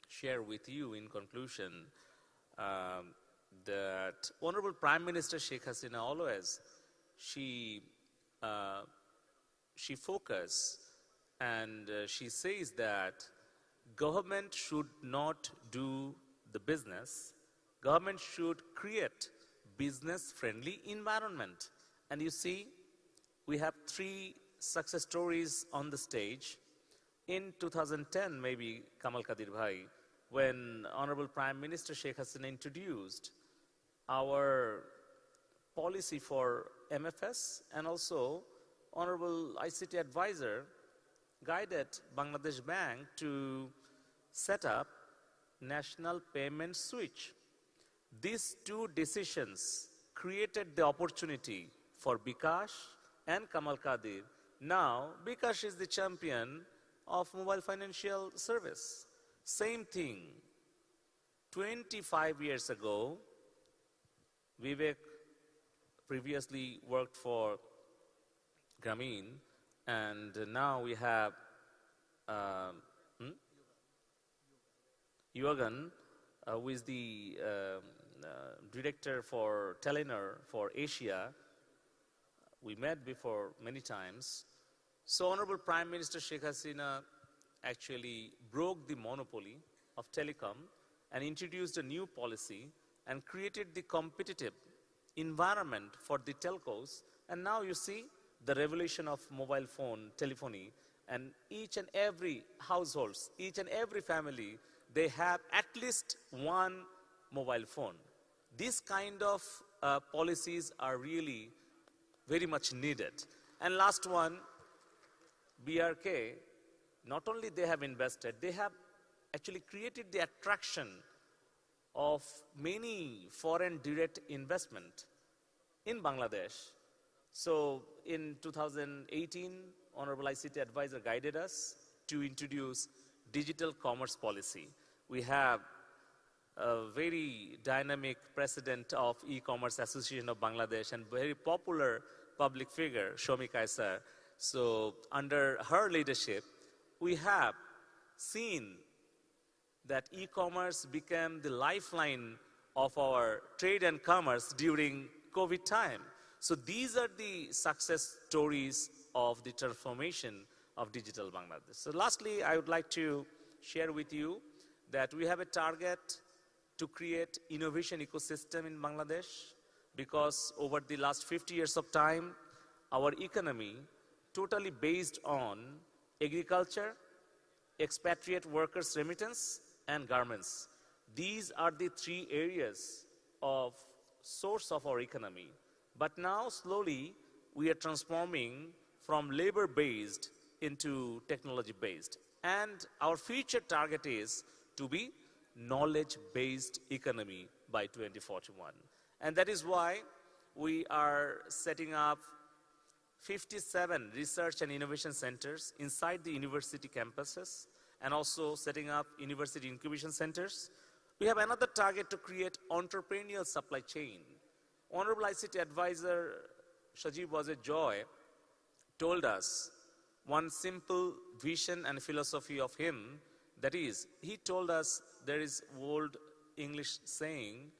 share with you in conclusion. That Honorable Prime Minister Sheikh Hasina always, she focus and she says that government should not do the business, government should create business-friendly environment. And you see, we have 3 success stories on the stage. In 2010, maybe Kamal Kadir Bhai, when Honorable Prime Minister Sheikh Hasina introduced our policy for MFS, and also Honorable ICT Advisor guided Bangladesh Bank to set up National Payment Switch. These 2 decisions created the opportunity for Bikash and Kamal Kadir. Now, Bikash is the champion of mobile financial service. Same thing, 25 years ago, Vivek previously worked for Grameen, and now we have Yuagan, who is the director for Telenor for Asia. We met before many times. So Honorable Prime Minister Sheikh Hasina actually broke the monopoly of telecom and introduced a new policy and created the competitive environment for the telcos. And now you see the revolution of mobile phone telephony, and each and every households, each and every family, they have at least one mobile phone. These kind of policies are really very much needed. And last one, BRK, not only they have invested, they have actually created the attraction of many foreign direct investment in Bangladesh. So in 2018, Honorable ICT Advisor guided us to introduce digital commerce policy. We have a very dynamic president of E-Commerce Association of Bangladesh and very popular public figure, Shomi Kaisar. So under her leadership, we have seen that e-commerce became the lifeline of our trade and commerce during COVID time. So these are the success stories of the transformation of digital Bangladesh. So lastly, I would like to share with you that we have a target to create innovation ecosystem in Bangladesh, because over the last 50 years of time, our economy totally based on agriculture, expatriate workers' remittance, and garments. These are the 3 areas of source of our economy. But now, slowly, we are transforming from labor-based into technology-based. And our future target is to be knowledge-based economy by 2041. And that is why we are setting up 57 research and innovation centers inside the university campuses, and also setting up university incubation centers. We have another target to create entrepreneurial supply chain. Honorable ICT Advisor Shajib Wazir-Joy told us one simple vision and philosophy of him, that is, he told us there is old English saying,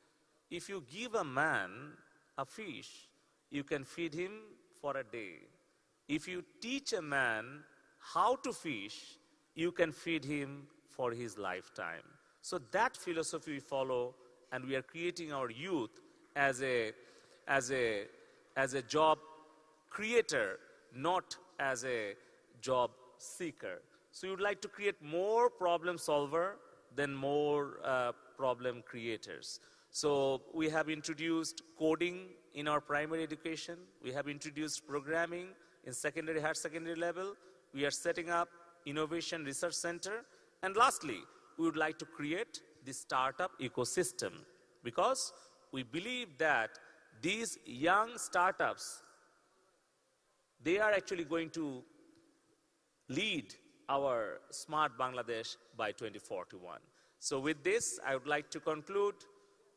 if you give a man a fish, you can feed him for a day. If you teach a man how to fish, you can feed him for his lifetime. So that philosophy we follow, and we are creating our youth as a job creator, not as a job seeker. So we would like to create more problem solver than more problem creators. So we have introduced coding in our primary education. We have introduced programming in secondary, higher secondary level. We are setting up innovation research center. And lastly, we would like to create the startup ecosystem because we believe that these young startups, they are actually going to lead our smart Bangladesh by 2041. So with this, I would like to conclude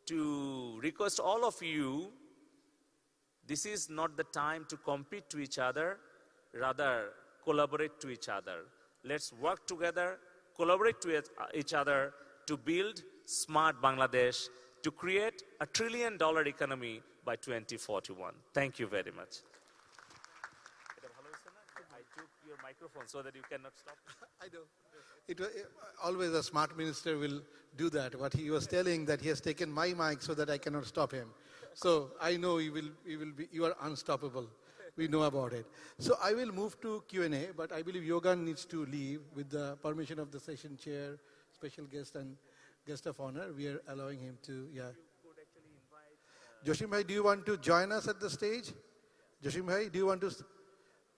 to request all of you, this is not the time to compete to each other, rather collaborate to each other. Let's work together, collaborate to each other to build smart Bangladesh, to create a $1 trillion economy by 2041. Thank you very much. I took your microphone so that you cannot stop. I know. Always a smart minister will do that. What he was telling that he has taken my mic so that I cannot stop him. So I know you are unstoppable. We know about it. So I will move to Q&A, but I believe Yogan needs to leave with the permission of the session chair, special guest and guest of honor. We are allowing him to, yeah. Joshim Bhai, do you want to join us at the stage? Joshim Bhai, do you want to?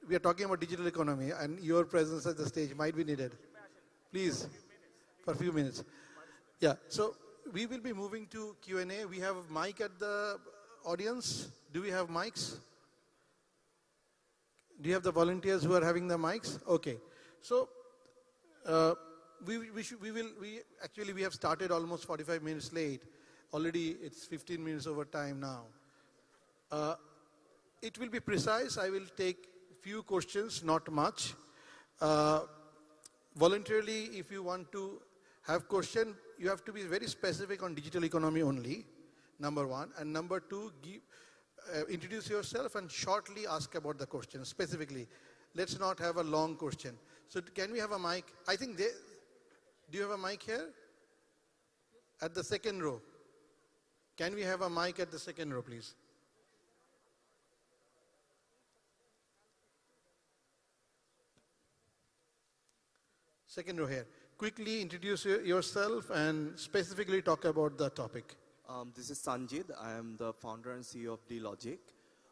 We are talking about digital economy and your presence at the stage might be needed. Please, for a few minutes. Yeah, so we will be moving to Q&A. We have a mic at the audience. Do we have mics? Do you have the volunteers who are having the mics? Okay. So we have started almost 45 minutes late. Already it's 15 minutes over time now. It will be precise. I will take few questions, not much. Voluntarily, if you want to have question, you have to be very specific on digital economy only, number one. And number two, introduce yourself and shortly ask about the question specifically. Let's not have a long question. So can we have a mic? I think do you have a mic here? At the second row. Can we have a mic at the second row, please? Second row here. Quickly introduce yourself and specifically talk about the topic. This is Sanjid. I am the founder and CEO of D-Logic.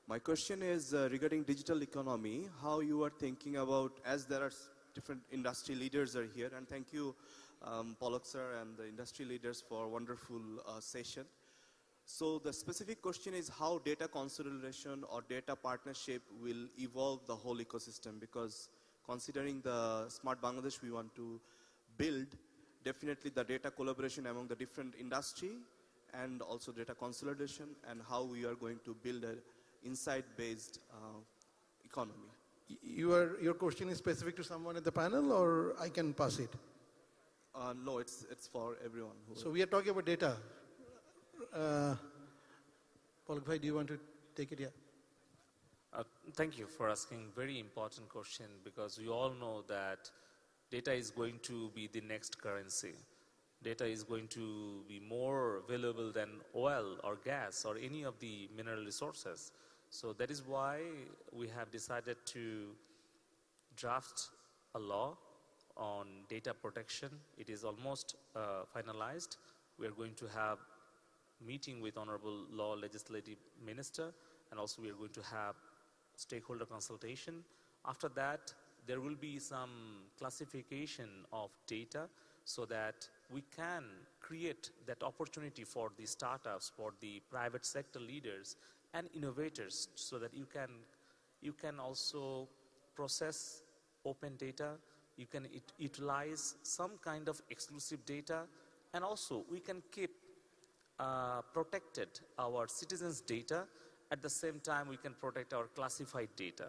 My question is regarding digital economy, how you are thinking about, as there are different industry leaders are here, and thank you, Polok sir and the industry leaders for a wonderful session. So the specific question is how data consolidation or data partnership will evolve the whole ecosystem, because considering the smart Bangladesh we want to build, definitely the data collaboration among the different industry and also data consolidation and how we are going to build an insight-based economy. Your question is specific to someone at the panel or I can pass it? No, it's for everyone. So we are talking about data. Polok Bhai, do you want to take it? Yeah. Thank you for asking very important question, because we all know that data is going to be the next currency. Data is going to be more valuable than oil or gas or any of the mineral resources. So that is why we have decided to draft a law on data protection. It is almost finalized. We are going to have meeting with Honorable Law Legislative Minister, and also we are going to have stakeholder consultation. After that, there will be some classification of data so that we can create that opportunity for the startups, for the private sector leaders and innovators, so that you can also process open data, you can utilize some kind of exclusive data, and also we can keep protected our citizens' data. At the same time, we can protect our classified data.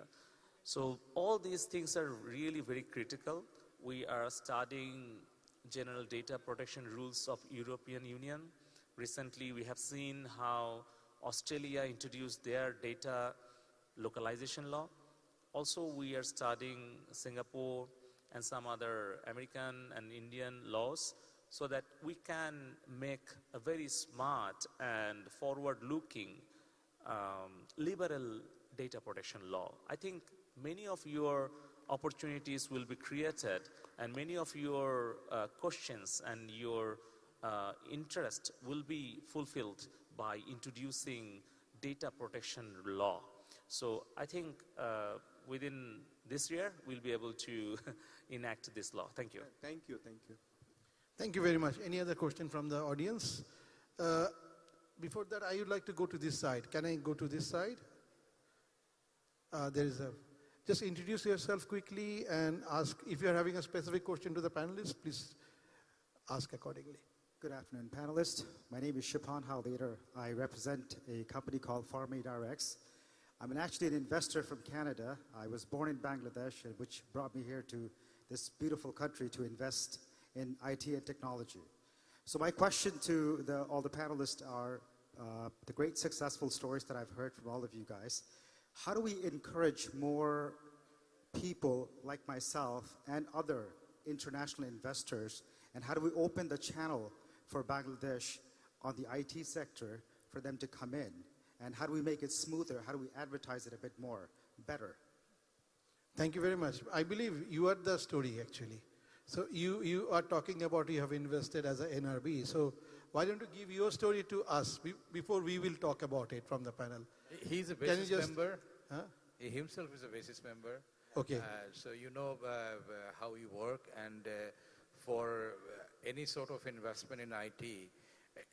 So all these things are really very critical. We are studying general data protection rules of European Union. Recently, we have seen how Australia introduced their data localization law. Also, we are studying Singapore and some other American and Indian laws, so that we can make a very smart and forward-looking liberal data protection law. I think many of your opportunities will be created, and many of your questions and your interest will be fulfilled by introducing data protection law. So I think within this year, we'll be able to enact this law. Thank you. Thank you, thank you. Thank you very much. Any other question from the audience? Before that, I would like to go to this side. Can I go to this side? There is a... Just introduce yourself quickly and ask, if you're having a specific question to the panelists, please ask accordingly. Good afternoon, panelists. My name is Shipan Halder. I represent a company called FarmAidRx. I'm actually an investor from Canada. I was born in Bangladesh, which brought me here to this beautiful country to invest in IT and technology. So my question to all the panelists are the great successful stories that I've heard from all of you guys. How do we encourage more people like myself and other international investors, and how do we open the channel for Bangladesh on the IT sector for them to come in? And how do we make it smoother? How do we advertise it a bit more, better? Thank you very much. I believe you are the story, actually. So you are talking about you have invested as a NRB. So why don't you give your story to us before we will talk about it from the panel? He's a basis member. Huh? He himself is a basis member. Okay. So you know how we work, and for any sort of investment in IT,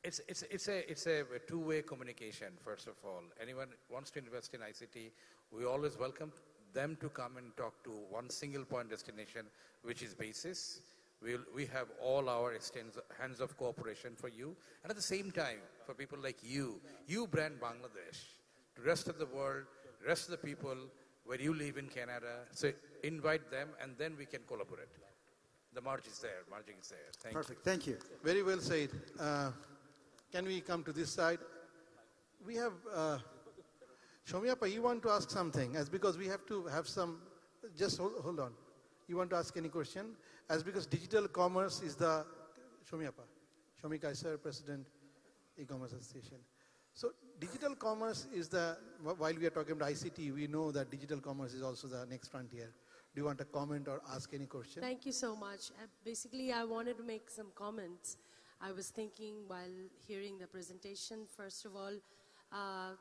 it's a two-way communication. First of all, anyone wants to invest in ICT, we always welcome them to come and talk to one single point destination, which is basis. We have all our hands of cooperation for you, and at the same time, for people like you brand Bangladesh to rest of the world, rest of the people where you live in Canada. So invite them, and then we can collaborate. The margin is there. Thank you. Perfect. Thank you. Very well said. Can we come to this side? We have Shomiappa. You want to ask something? As because we have to have some. Just hold on. You want to ask any question? As because digital commerce is the Shomiappa, Shomi Kaiser, President, E-Commerce Association. So digital commerce is the, while we are talking about ICT, we know that digital commerce is also the next frontier. Do you want to comment or ask any question? Thank you so much. Basically, I wanted to make some comments. I was thinking while hearing the presentation, first of all,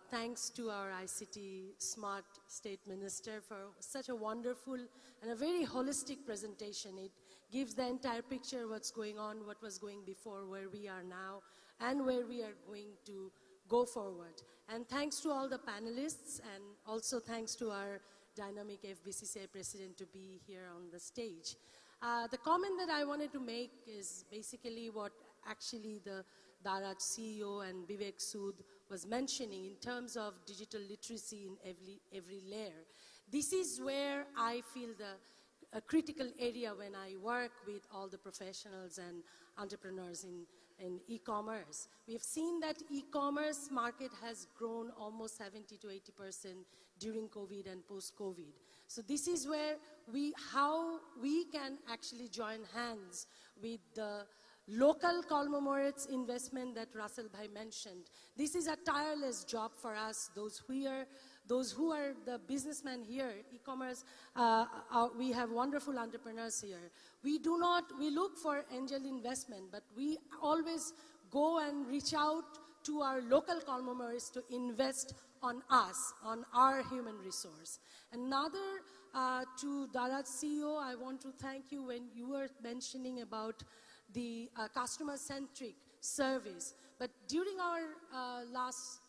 thanks to our ICT Smart State Minister for such a wonderful and a very holistic presentation. It gives the entire picture what's going on, what was going before, where we are now, and where we are going to go forward. And thanks to all the panelists, and also thanks to our dynamic FBCCI president to be here on the stage. The comment that I wanted to make is basically what actually the Daraj CEO and Vivek Sood was mentioning in terms of digital literacy in every layer. This is where I feel a critical area when I work with all the professionals and entrepreneurs in e-commerce. We have seen that e-commerce market has grown almost 70 to 80% during COVID and post-COVID. So this is where how we can actually join hands with the local conglomerates investment that Russell Bhai mentioned. This is a tireless job for us, those who are the businessmen here, e-commerce, we have wonderful entrepreneurs here. We look for angel investment, but we always go and reach out to our local conglomerates to invest on us, on our human resource. Another, to Daraj CEO, I want to thank you when you were mentioning about the customer-centric service. But during our last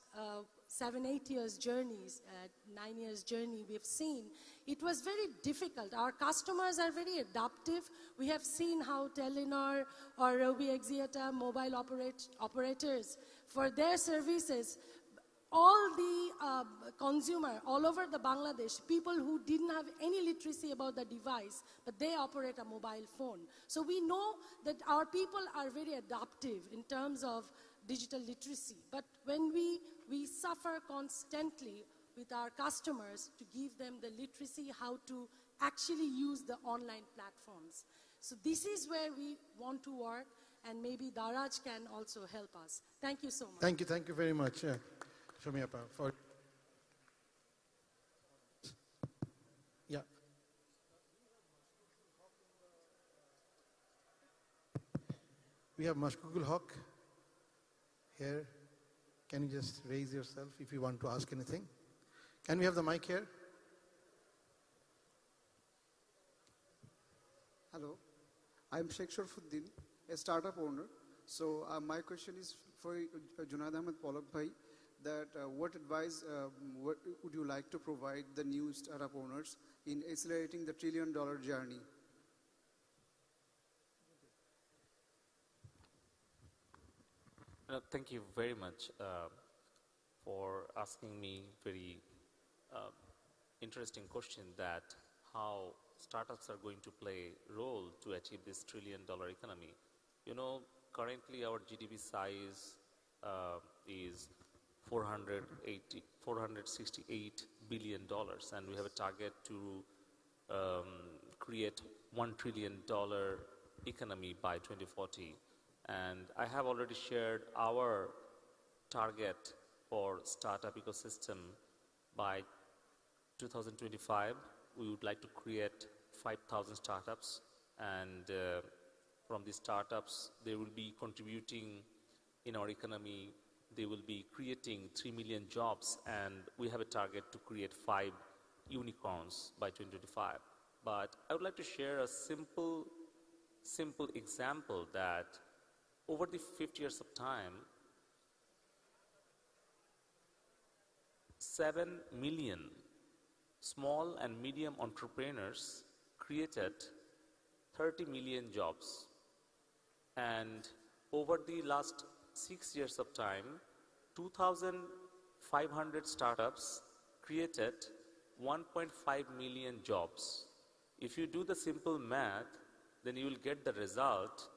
7-8 years journeys, 9 years journey, we've seen it was very difficult. Our customers are very adaptive. We have seen how Telenor or Robi Axiata mobile operators, for their services, all the consumer all over the Bangladesh, people who didn't have any literacy about the device, but they operate a mobile phone. So we know that our people are very adaptive in terms of digital literacy. But when we suffer constantly with our customers to give them the literacy, how to actually use the online platforms. So this is where we want to work, and maybe Daraj can also help us. Thank you so much. Thank you very much, Shomiappa. Yeah. We have Mashkukul Haq here. Can you just raise yourself if you want to ask anything? Can we have the mic here? Hello, I'm Sheikh Sharfuddin, a startup owner. So my question is for Junaid Ahmed Polak Bhai, that what advice what would you like to provide the new startup owners in accelerating the $1 trillion journey? Thank you very much for asking me very interesting question that how startups are going to play a role to achieve this $1 trillion economy. You know, currently our GDP size is $468 billion, and we have a target to create $1 trillion economy by 2040. And I have already shared our target for startup ecosystem. By 2025, we would like to create 5,000 startups, and from these startups, they will be contributing in our economy. They will be creating 3 million jobs, and we have a target to create 5 unicorns by 2025. But I would like to share a simple example that over the 50 years of time, 7 million small and medium entrepreneurs created 30 million jobs. And over the last 6 years of time, 2,500 startups created 1.5 million jobs. If you do the simple math, then you will get the result.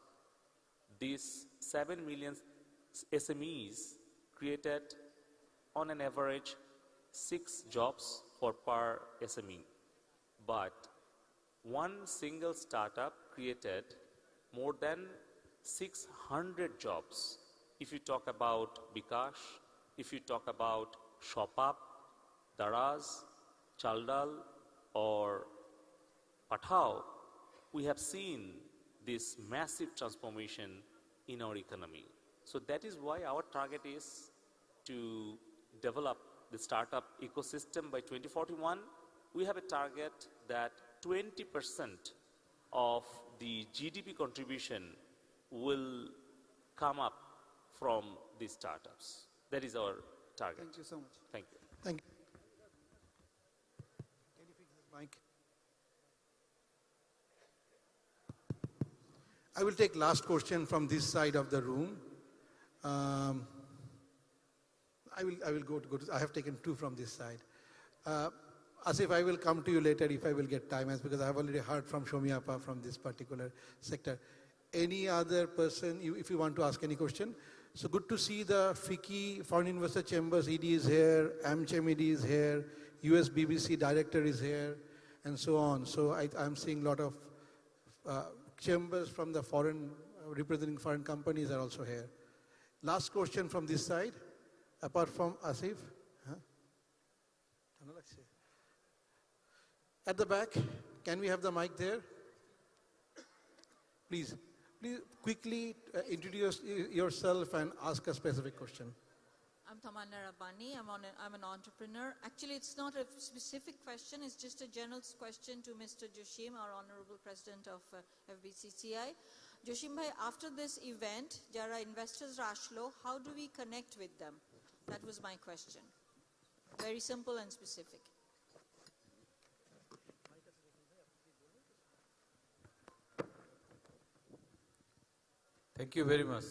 These 7 million SMEs created on an average 6 jobs for per SME. But one single startup created more than 600 jobs. If you talk about Bikash, if you talk about ShopUp, Daraz, Chaldal, or Pathao, we have seen this massive transformation in our economy. So that is why our target is to develop the startup ecosystem by 2041. We have a target that 20% of the GDP contribution will come up from these startups. That is our target. Thank you so much. Thank you. Thank you. Can you fix this mic? I will take last question from this side of the room. I will go to, I have taken 2 from this side. Asif, I will come to you later if I will get time, because I have already heard from Shomiapa from this particular sector. Any other person, if you want to ask any question? So good to see the FICCI, Foreign Investor Chambers ED is here, AmCham ED is here, US BBC Director is here, and so on. So I'm seeing a lot of chambers from the foreign, representing foreign companies are also here. Last question from this side, apart from Asif. Huh? At the back, can we have the mic there? Please quickly introduce yourself and ask a specific question. I'm Tamanna Rabbani. I'm an entrepreneur. Actually, it's not a specific question. It's just a general question to Mr. Joshim, our Honorable President of FBCCI. Joshim bhai, after this event, jara investors ashlo, how do we connect with them? That was my question. Very simple and specific. Thank you very much.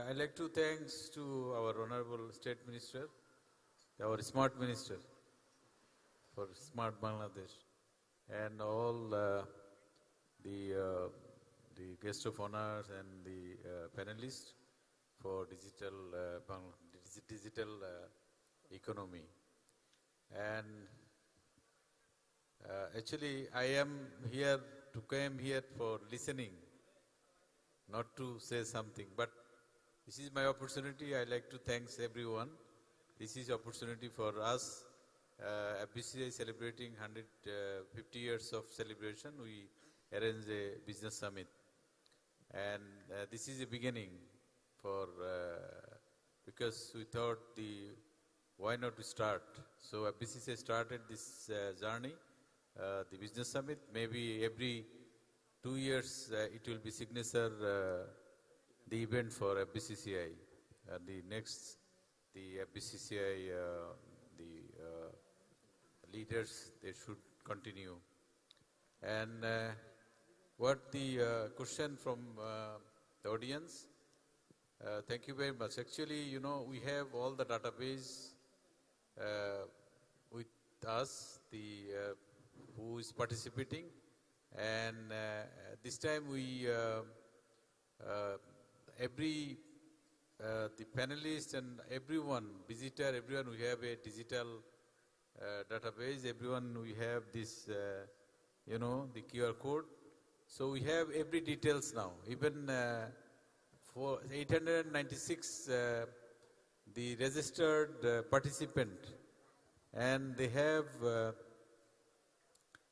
I'd like to thanks to our Honorable State Minister, our Smart Minister for Smart Bangladesh, and all the guest of honors and the panelists for digital economy. And actually, I am here to come here for listening, not to say something, but this is my opportunity. I like to thanks everyone. This is opportunity for us. FBCCI celebrating 150 years of celebration. We arrange a business summit, and this is a beginning for because we thought why not to start? So FBCCI started this journey, the business summit. Maybe every 2 years it will be signature the event for FBCCI. The next, the FBCCI, leaders, they should continue. And what the question from the audience? Thank you very much. Actually, you know, we have all the database with us, who is participating, and this time we the panelists and everyone, visitor, everyone, we have a digital database. Everyone, we have this, you know, the QR code. So we have every details now. Even for 896, the registered participant, and they have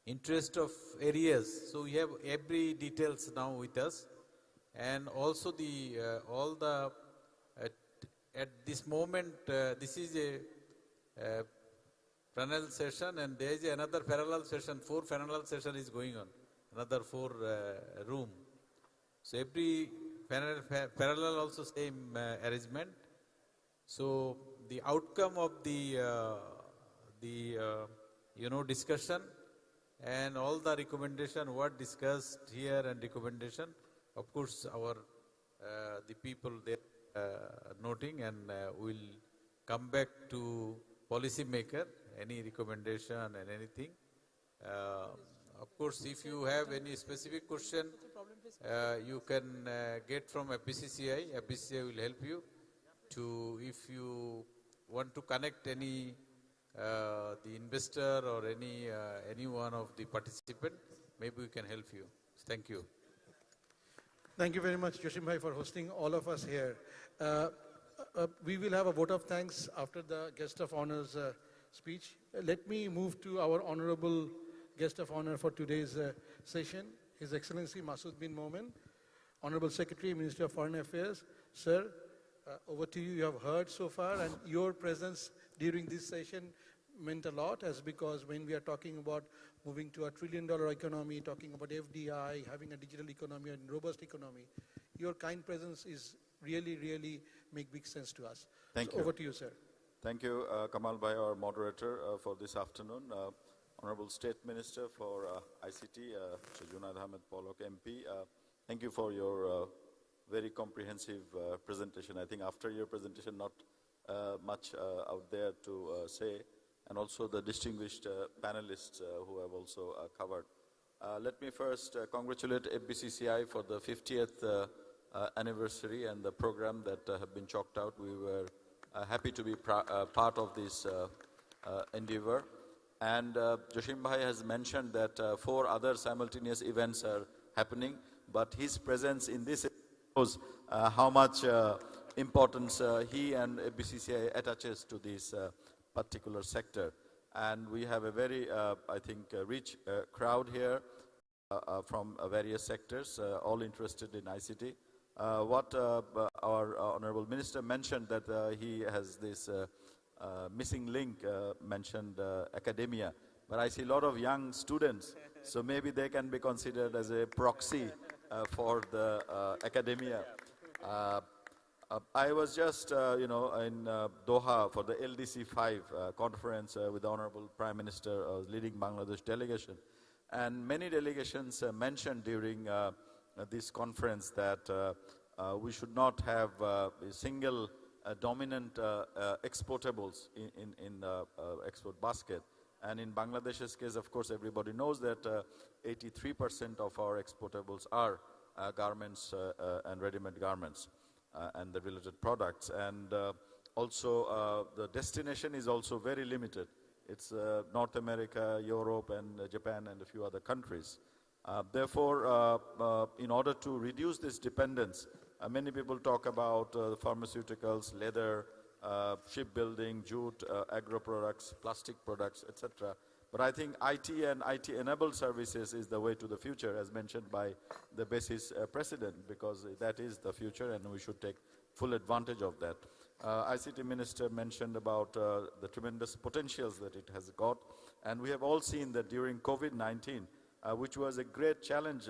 interest of areas. So we have every details now with us, and also the all the at this moment this is a panel session, and there is another parallel session. 4 parallel session is going on. Another 4 room. So every parallel also same arrangement. So the outcome of the you know, discussion and all the recommendation what discussed here and recommendation, of course our the people they noting, and will come back to policy maker any recommendation and anything. Of course, if you have any specific question, you can get from FBCCI. FBCCI will help you to, if you want to connect any the investor or any one of the participant, maybe we can help you. Thank you. Thank you very much, Joshim Bhai, for hosting all of us here. We will have a vote of thanks after the guest of honor's speech. Let me move to our honorable guest of honor for today's session, His Excellency Masood bin Momen, Honorable Secretary, Ministry of Foreign Affairs. Sir, over to you. You have heard so far, and your presence during this session meant a lot, as because when we are talking about moving to $1 trillion economy, talking about FDI, having a digital economy and robust economy, your kind presence is really make big sense to us. Thank you. Over to you, sir. Thank you, Kamal Bhai, our moderator for this afternoon. Honorable State Minister for ICT, Junaid Ahmed Polok MP. Thank you for your very comprehensive presentation. I think after your presentation, not much out there to say, and also the distinguished panelists who have also covered. Let me first congratulate FBCCI for the 50th anniversary and the program that have been chalked out. We were happy to be part of this endeavor. And Joshim Bhai has mentioned that 4 other simultaneous events are happening, but his presence in this shows how much importance he and FBCCI attaches to this particular sector. And we have a very, I think, rich crowd here from various sectors, all interested in ICT. What our Honorable Minister mentioned, that he has this missing link, mentioned academia. But I see a lot of young students, so maybe they can be considered as a proxy for the academia. I was just, you know, in Doha for the LDC 5 conference with the Honorable Prime Minister leading Bangladesh delegation. And many delegations mentioned during this conference that we should not have a single dominant exportables in the export basket. And in Bangladesh's case, of course, everybody knows that 83% of our exportables are garments and ready-made garments and the related products. And also the destination is also very limited. It's North America, Europe, and Japan, and a few other countries. Therefore, in order to reduce this dependence, many people talk about pharmaceuticals, leather, shipbuilding, jute, agro products, plastic products, etc. But I think IT and IT-enabled services is the way to the future, as mentioned by the BASIS president, because that is the future, and we should take full advantage of that. ICT Minister mentioned about the tremendous potentials that it has got, and we have all seen that during COVID-19, which was a great challenge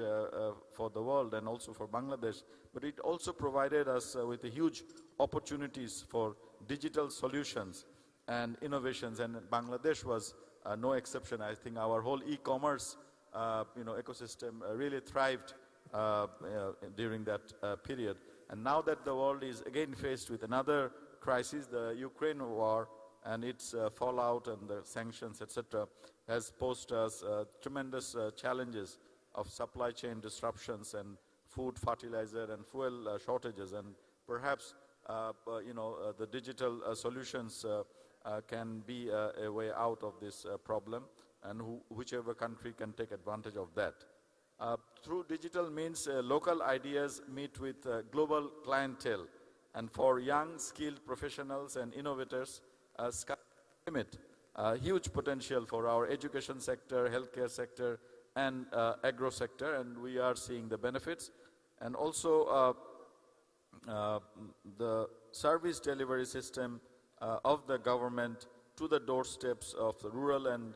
for the world and also for Bangladesh, but it also provided us with huge opportunities for digital solutions and innovations, and Bangladesh was no exception. I think our whole e-commerce ecosystem really thrived during that period. And now that the world is again faced with another crisis, the Ukraine war and its fallout and the sanctions, etc., has posed us tremendous challenges of supply chain disruptions and food, fertilizer, and fuel shortages. And perhaps, the digital solutions can be a way out of this problem, and whichever country can take advantage of that. Through digital means, local ideas meet with global clientele, and for young, skilled professionals and innovators, sky limit. Huge potential for our education sector, healthcare sector, and agro sector, and we are seeing the benefits. And also the service delivery system of the government to the doorsteps of the rural and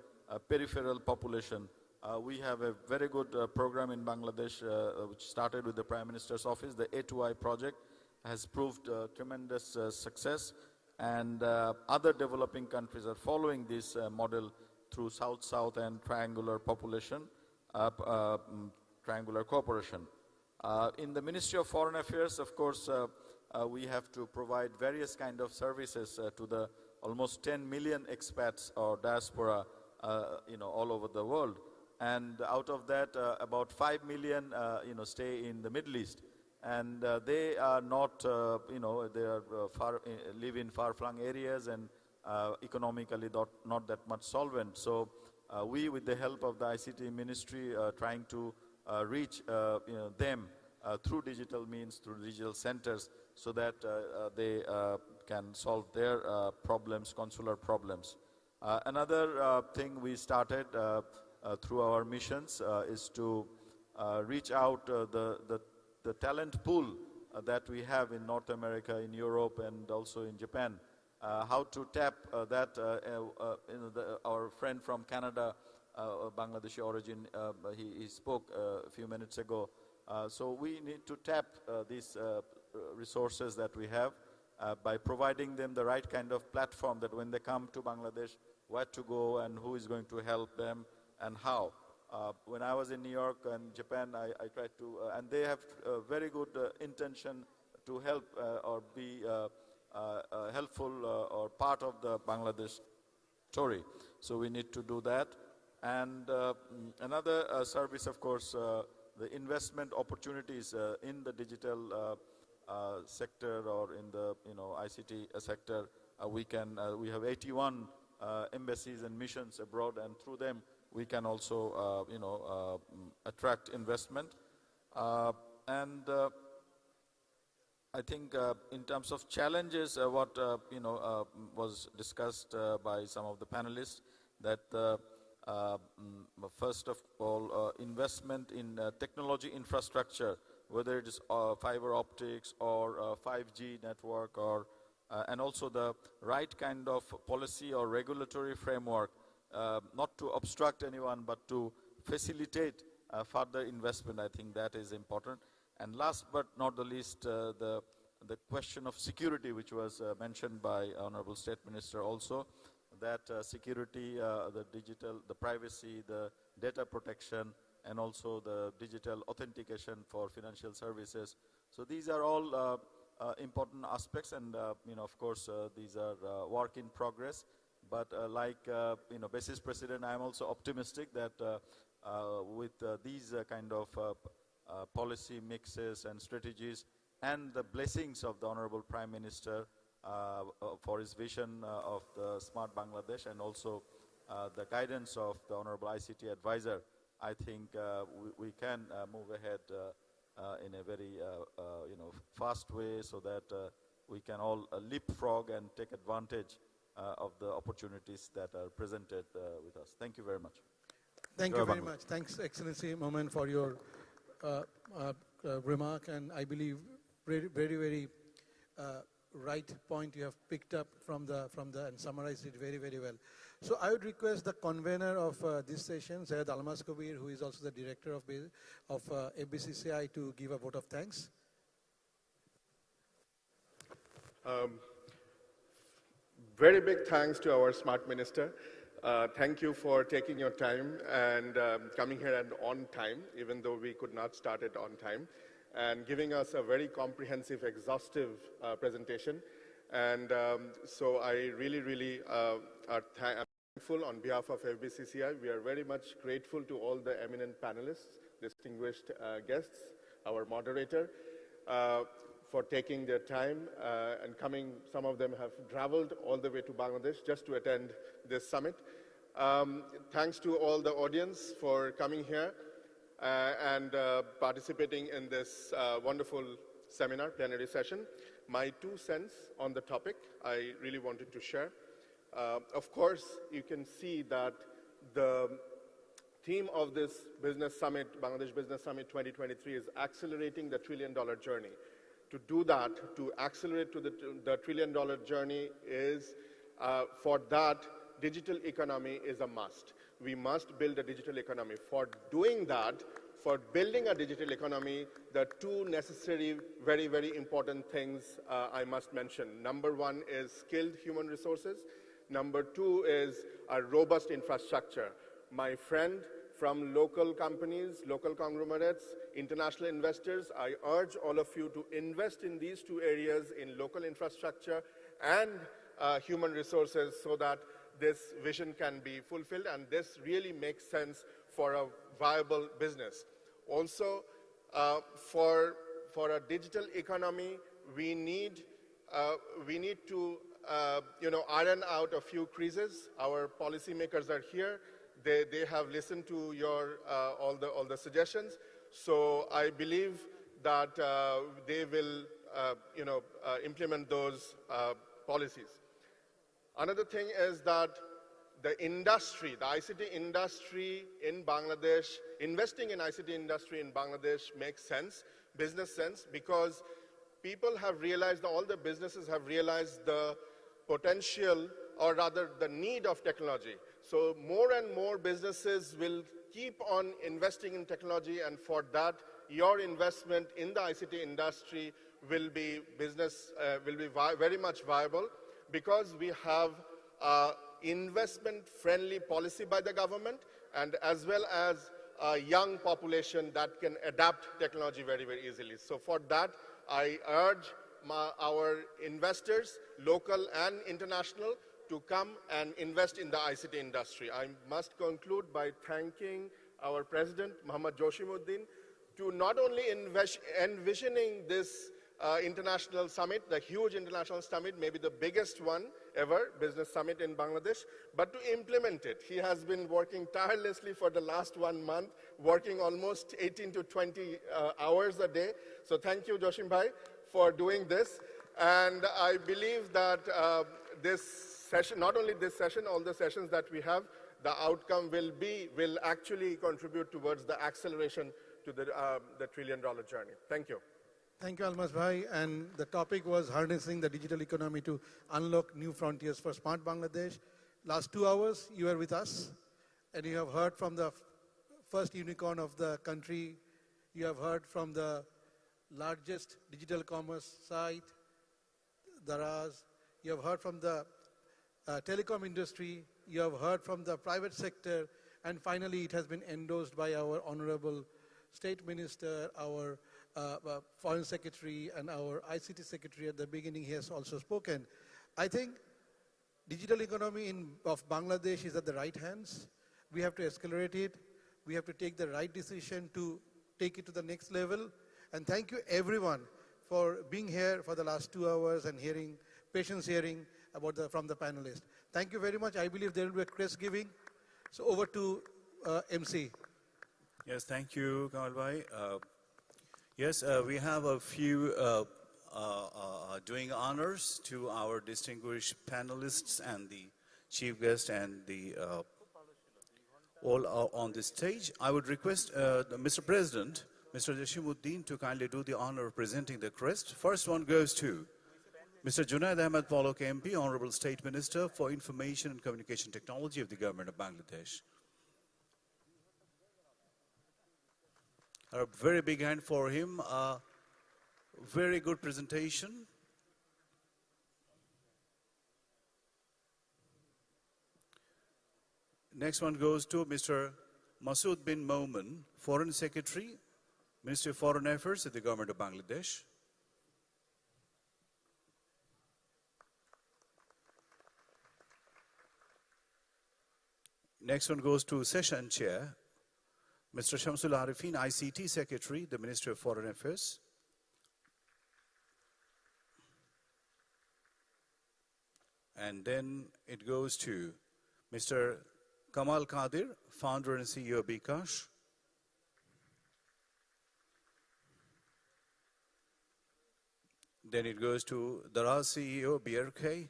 peripheral population. We have a very good program in Bangladesh which started with the Prime Minister's office. The A2I project has proved tremendous success, and other developing countries are following this model through South-South and triangular population, triangular cooperation. In the Ministry of Foreign Affairs, of course, we have to provide various kind of services to the almost 10 million expats or diaspora, all over the world. And out of that, about 5 million, stay in the Middle East. And they are not, they are live in far-flung areas and economically not that much solvent. So we, with the help of the ICT Ministry, trying to reach them through digital means, through digital centers, so that they can solve their problems, consular problems. Another thing we started through our missions is to reach out the talent pool that we have in North America, in Europe, and also in Japan. How to tap that, our friend from Canada, Bangladeshi origin, he spoke a few minutes ago. So we need to tap these resources that we have by providing them the right kind of platform, that when they come to Bangladesh, where to go and who is going to help them and how. When I was in New York and Japan, I tried to, and they have very good intention to help or be helpful or part of the Bangladesh story. So we need to do that. And another service, of course, the investment opportunities in the digital sector or in the ICT sector. We have 81 embassies and missions abroad, and through them we can also attract investment. And I think in terms of challenges, what was discussed by some of the panelists, that first of all, investment in technology infrastructure, whether it is fiber optics or 5G network, or and also the right kind of policy or regulatory framework, not to obstruct anyone, but to facilitate further investment. I think that is important. And last but not the least, the question of security, which was mentioned by Honorable State Minister also, that security, the digital, the privacy, the data protection, and also the digital authentication for financial services. So these are all important aspects, and of course, these are work in progress. But like Basis President, I am also optimistic that with these kind of policy mixes and strategies, and the blessings of the Honorable Prime Minister for his vision of the Smart Bangladesh, and also the guidance of the Honorable ICT Advisor, I think we can move ahead in a very fast way, so that we can all leapfrog and take advantage of the opportunities that are presented with us. Thank you very much. Thank you very much. Thanks, Excellency Momen, for your remark, and I believe very, very right point you have picked up from the and summarized it very, very well. So I would request the convener of this session, Syed Almas Kabir, who is also the director of FBCCI, to give a vote of thanks. Very big thanks to our smart minister. Thank you for taking your time and coming here and on time, even though we could not start it on time, and giving us a very comprehensive, exhaustive presentation. And so I really am thankful on behalf of FBCCI. We are very much grateful to all the eminent panelists, distinguished guests, our moderator, for taking their time and coming. Some of them have traveled all the way to Bangladesh just to attend this summit. Thanks to all the audience for coming here and participating in this wonderful seminar, plenary session. My 2 cents on the topic I really wanted to share. Of course, you can see that the theme of this business summit, Bangladesh Business Summit 2023, is accelerating the $1 trillion journey. To do that, to accelerate to the $1 trillion journey is, for that, digital economy is a must. We must build a digital economy. For doing that, for building a digital economy, the 2 necessary, very, very important things I must mention. Number 1 is skilled human resources. Number 2 is a robust infrastructure. My friend from local companies, local conglomerates, international investors, I urge all of you to invest in these 2 areas, in local infrastructure and human resources, so that this vision can be fulfilled, and this really makes sense for a viable business. Also, for a digital economy, we need to iron out a few creases. Our policymakers are here. They have listened to your all the suggestions. So I believe that they will implement those policies. Another thing is that the industry, the ICT industry in Bangladesh, investing in ICT industry in Bangladesh makes sense, business sense, because people have realized, all the businesses have realized the potential, or rather the need of technology. So more and more businesses will keep on investing in technology, and for that, your investment in the ICT industry will be very much viable, because we have investment-friendly policy by the government, and as well as a young population that can adapt technology very, very easily. So for that, I urge our investors, local and international, to come and invest in the ICT industry. I must conclude by thanking our President, Mohammad Joshimuddin, to not only envisioning this international summit, the huge international summit, maybe the biggest one ever, business summit in Bangladesh, but to implement it. He has been working tirelessly for the last 1 month, working almost 18 to 20 hours a day. So thank you, Joshim Bhai, for doing this. And I believe that this session, not only this session, all the sessions that we have, the outcome will actually contribute towards the acceleration to the $1 trillion journey. Thank you. Thank you, Almas Bhai. And the topic was harnessing the digital economy to unlock new frontiers for smart Bangladesh. Last 2 hours, you were with us, and you have heard from the first unicorn of the country. You have heard from the largest digital commerce site, Daraz. You have heard from the telecom industry. You have heard from the private sector. And finally, it has been endorsed by our Honorable State Minister, our Foreign Secretary, and our ICT Secretary. At the beginning, he has also spoken. I think digital economy of Bangladesh is at the right hands. We have to accelerate it. We have to take the right decision to take it to the next level. And thank you, everyone, for being here for the last 2 hours and patience hearing from the panelists. Thank you very much. I believe there will be a crest giving. So over to MC. Yes, thank you, Kamal Bhai. Yes, we have a few doing honors to our distinguished panelists and the chief guest and the all on this stage. I would request Mr. President, Mr. Joshimuddin, to kindly do the honor of presenting the crest. First one goes to Mr. Junaid Ahmed Polok MP, Honorable State Minister for Information and Communication Technology of the Government of Bangladesh. A very big hand for him. A very good presentation. Next one goes to Mr. Masood bin Momen, Foreign Secretary, Ministry of Foreign Affairs of the Government of Bangladesh. Next one goes to Session Chair, Mr. Shamsul Arifin, ICT Secretary, the Ministry of Foreign Affairs. And then it goes to Mr. Kamal Qadir, Founder and CEO of Bikash. Then it goes to Daraz CEO, BRK.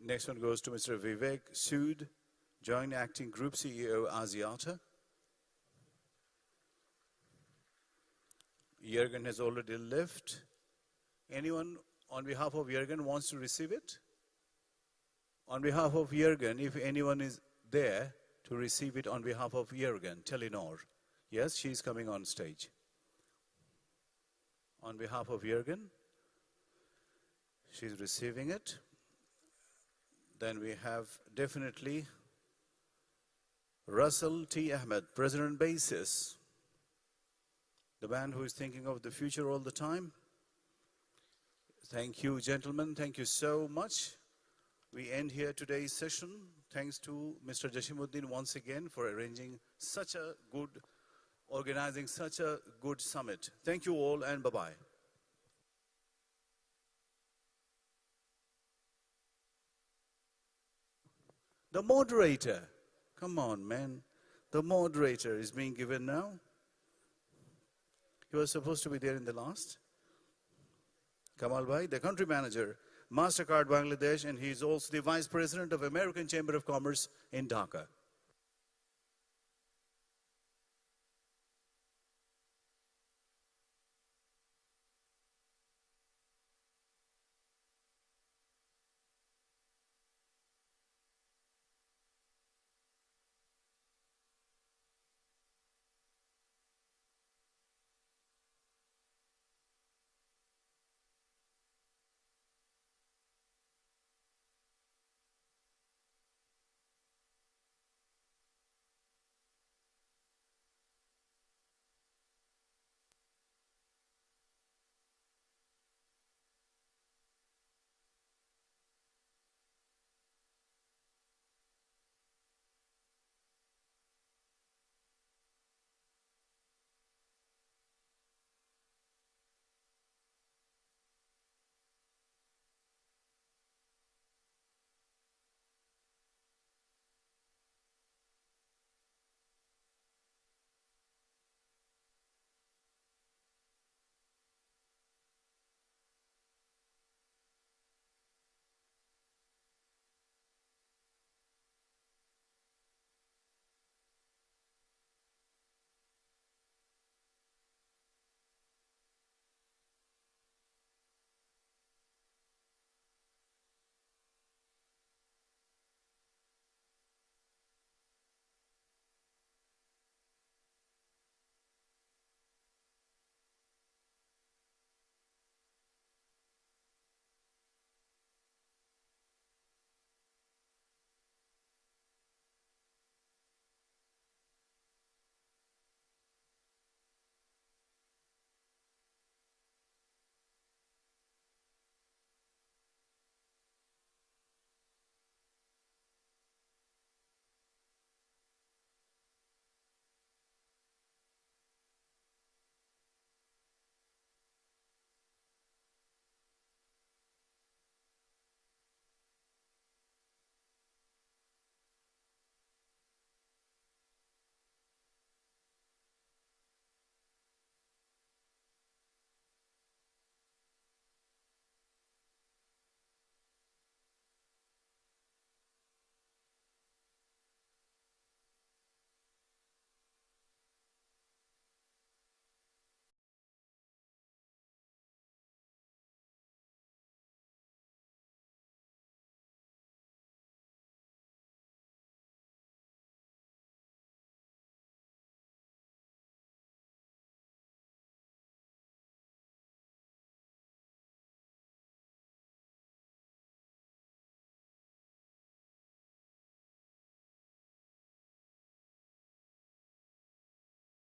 Next one goes to Mr. Vivek Sood, Joint Acting Group CEO, Asiata. Jürgen has already left. Anyone on behalf of Jürgen wants to receive it? On behalf of Jürgen, if anyone is there to receive it on behalf of Jürgen, Telenor. Yes, she's coming on stage. On behalf of Jürgen, she's receiving it. Then we have definitely Russell T. Ahmed, President Basis, the man who is thinking of the future all the time. Thank you, gentlemen. Thank you so much. We end here today's session. Thanks to Mr. Jashimuddin once again for arranging organizing such a good summit. Thank you all and bye-bye. The moderator, come on, man. The moderator is being given now. He was supposed to be there in the last. Kamal Bhai, the country manager, MasterCard Bangladesh, and he is also the vice president of American Chamber of Commerce in Dhaka.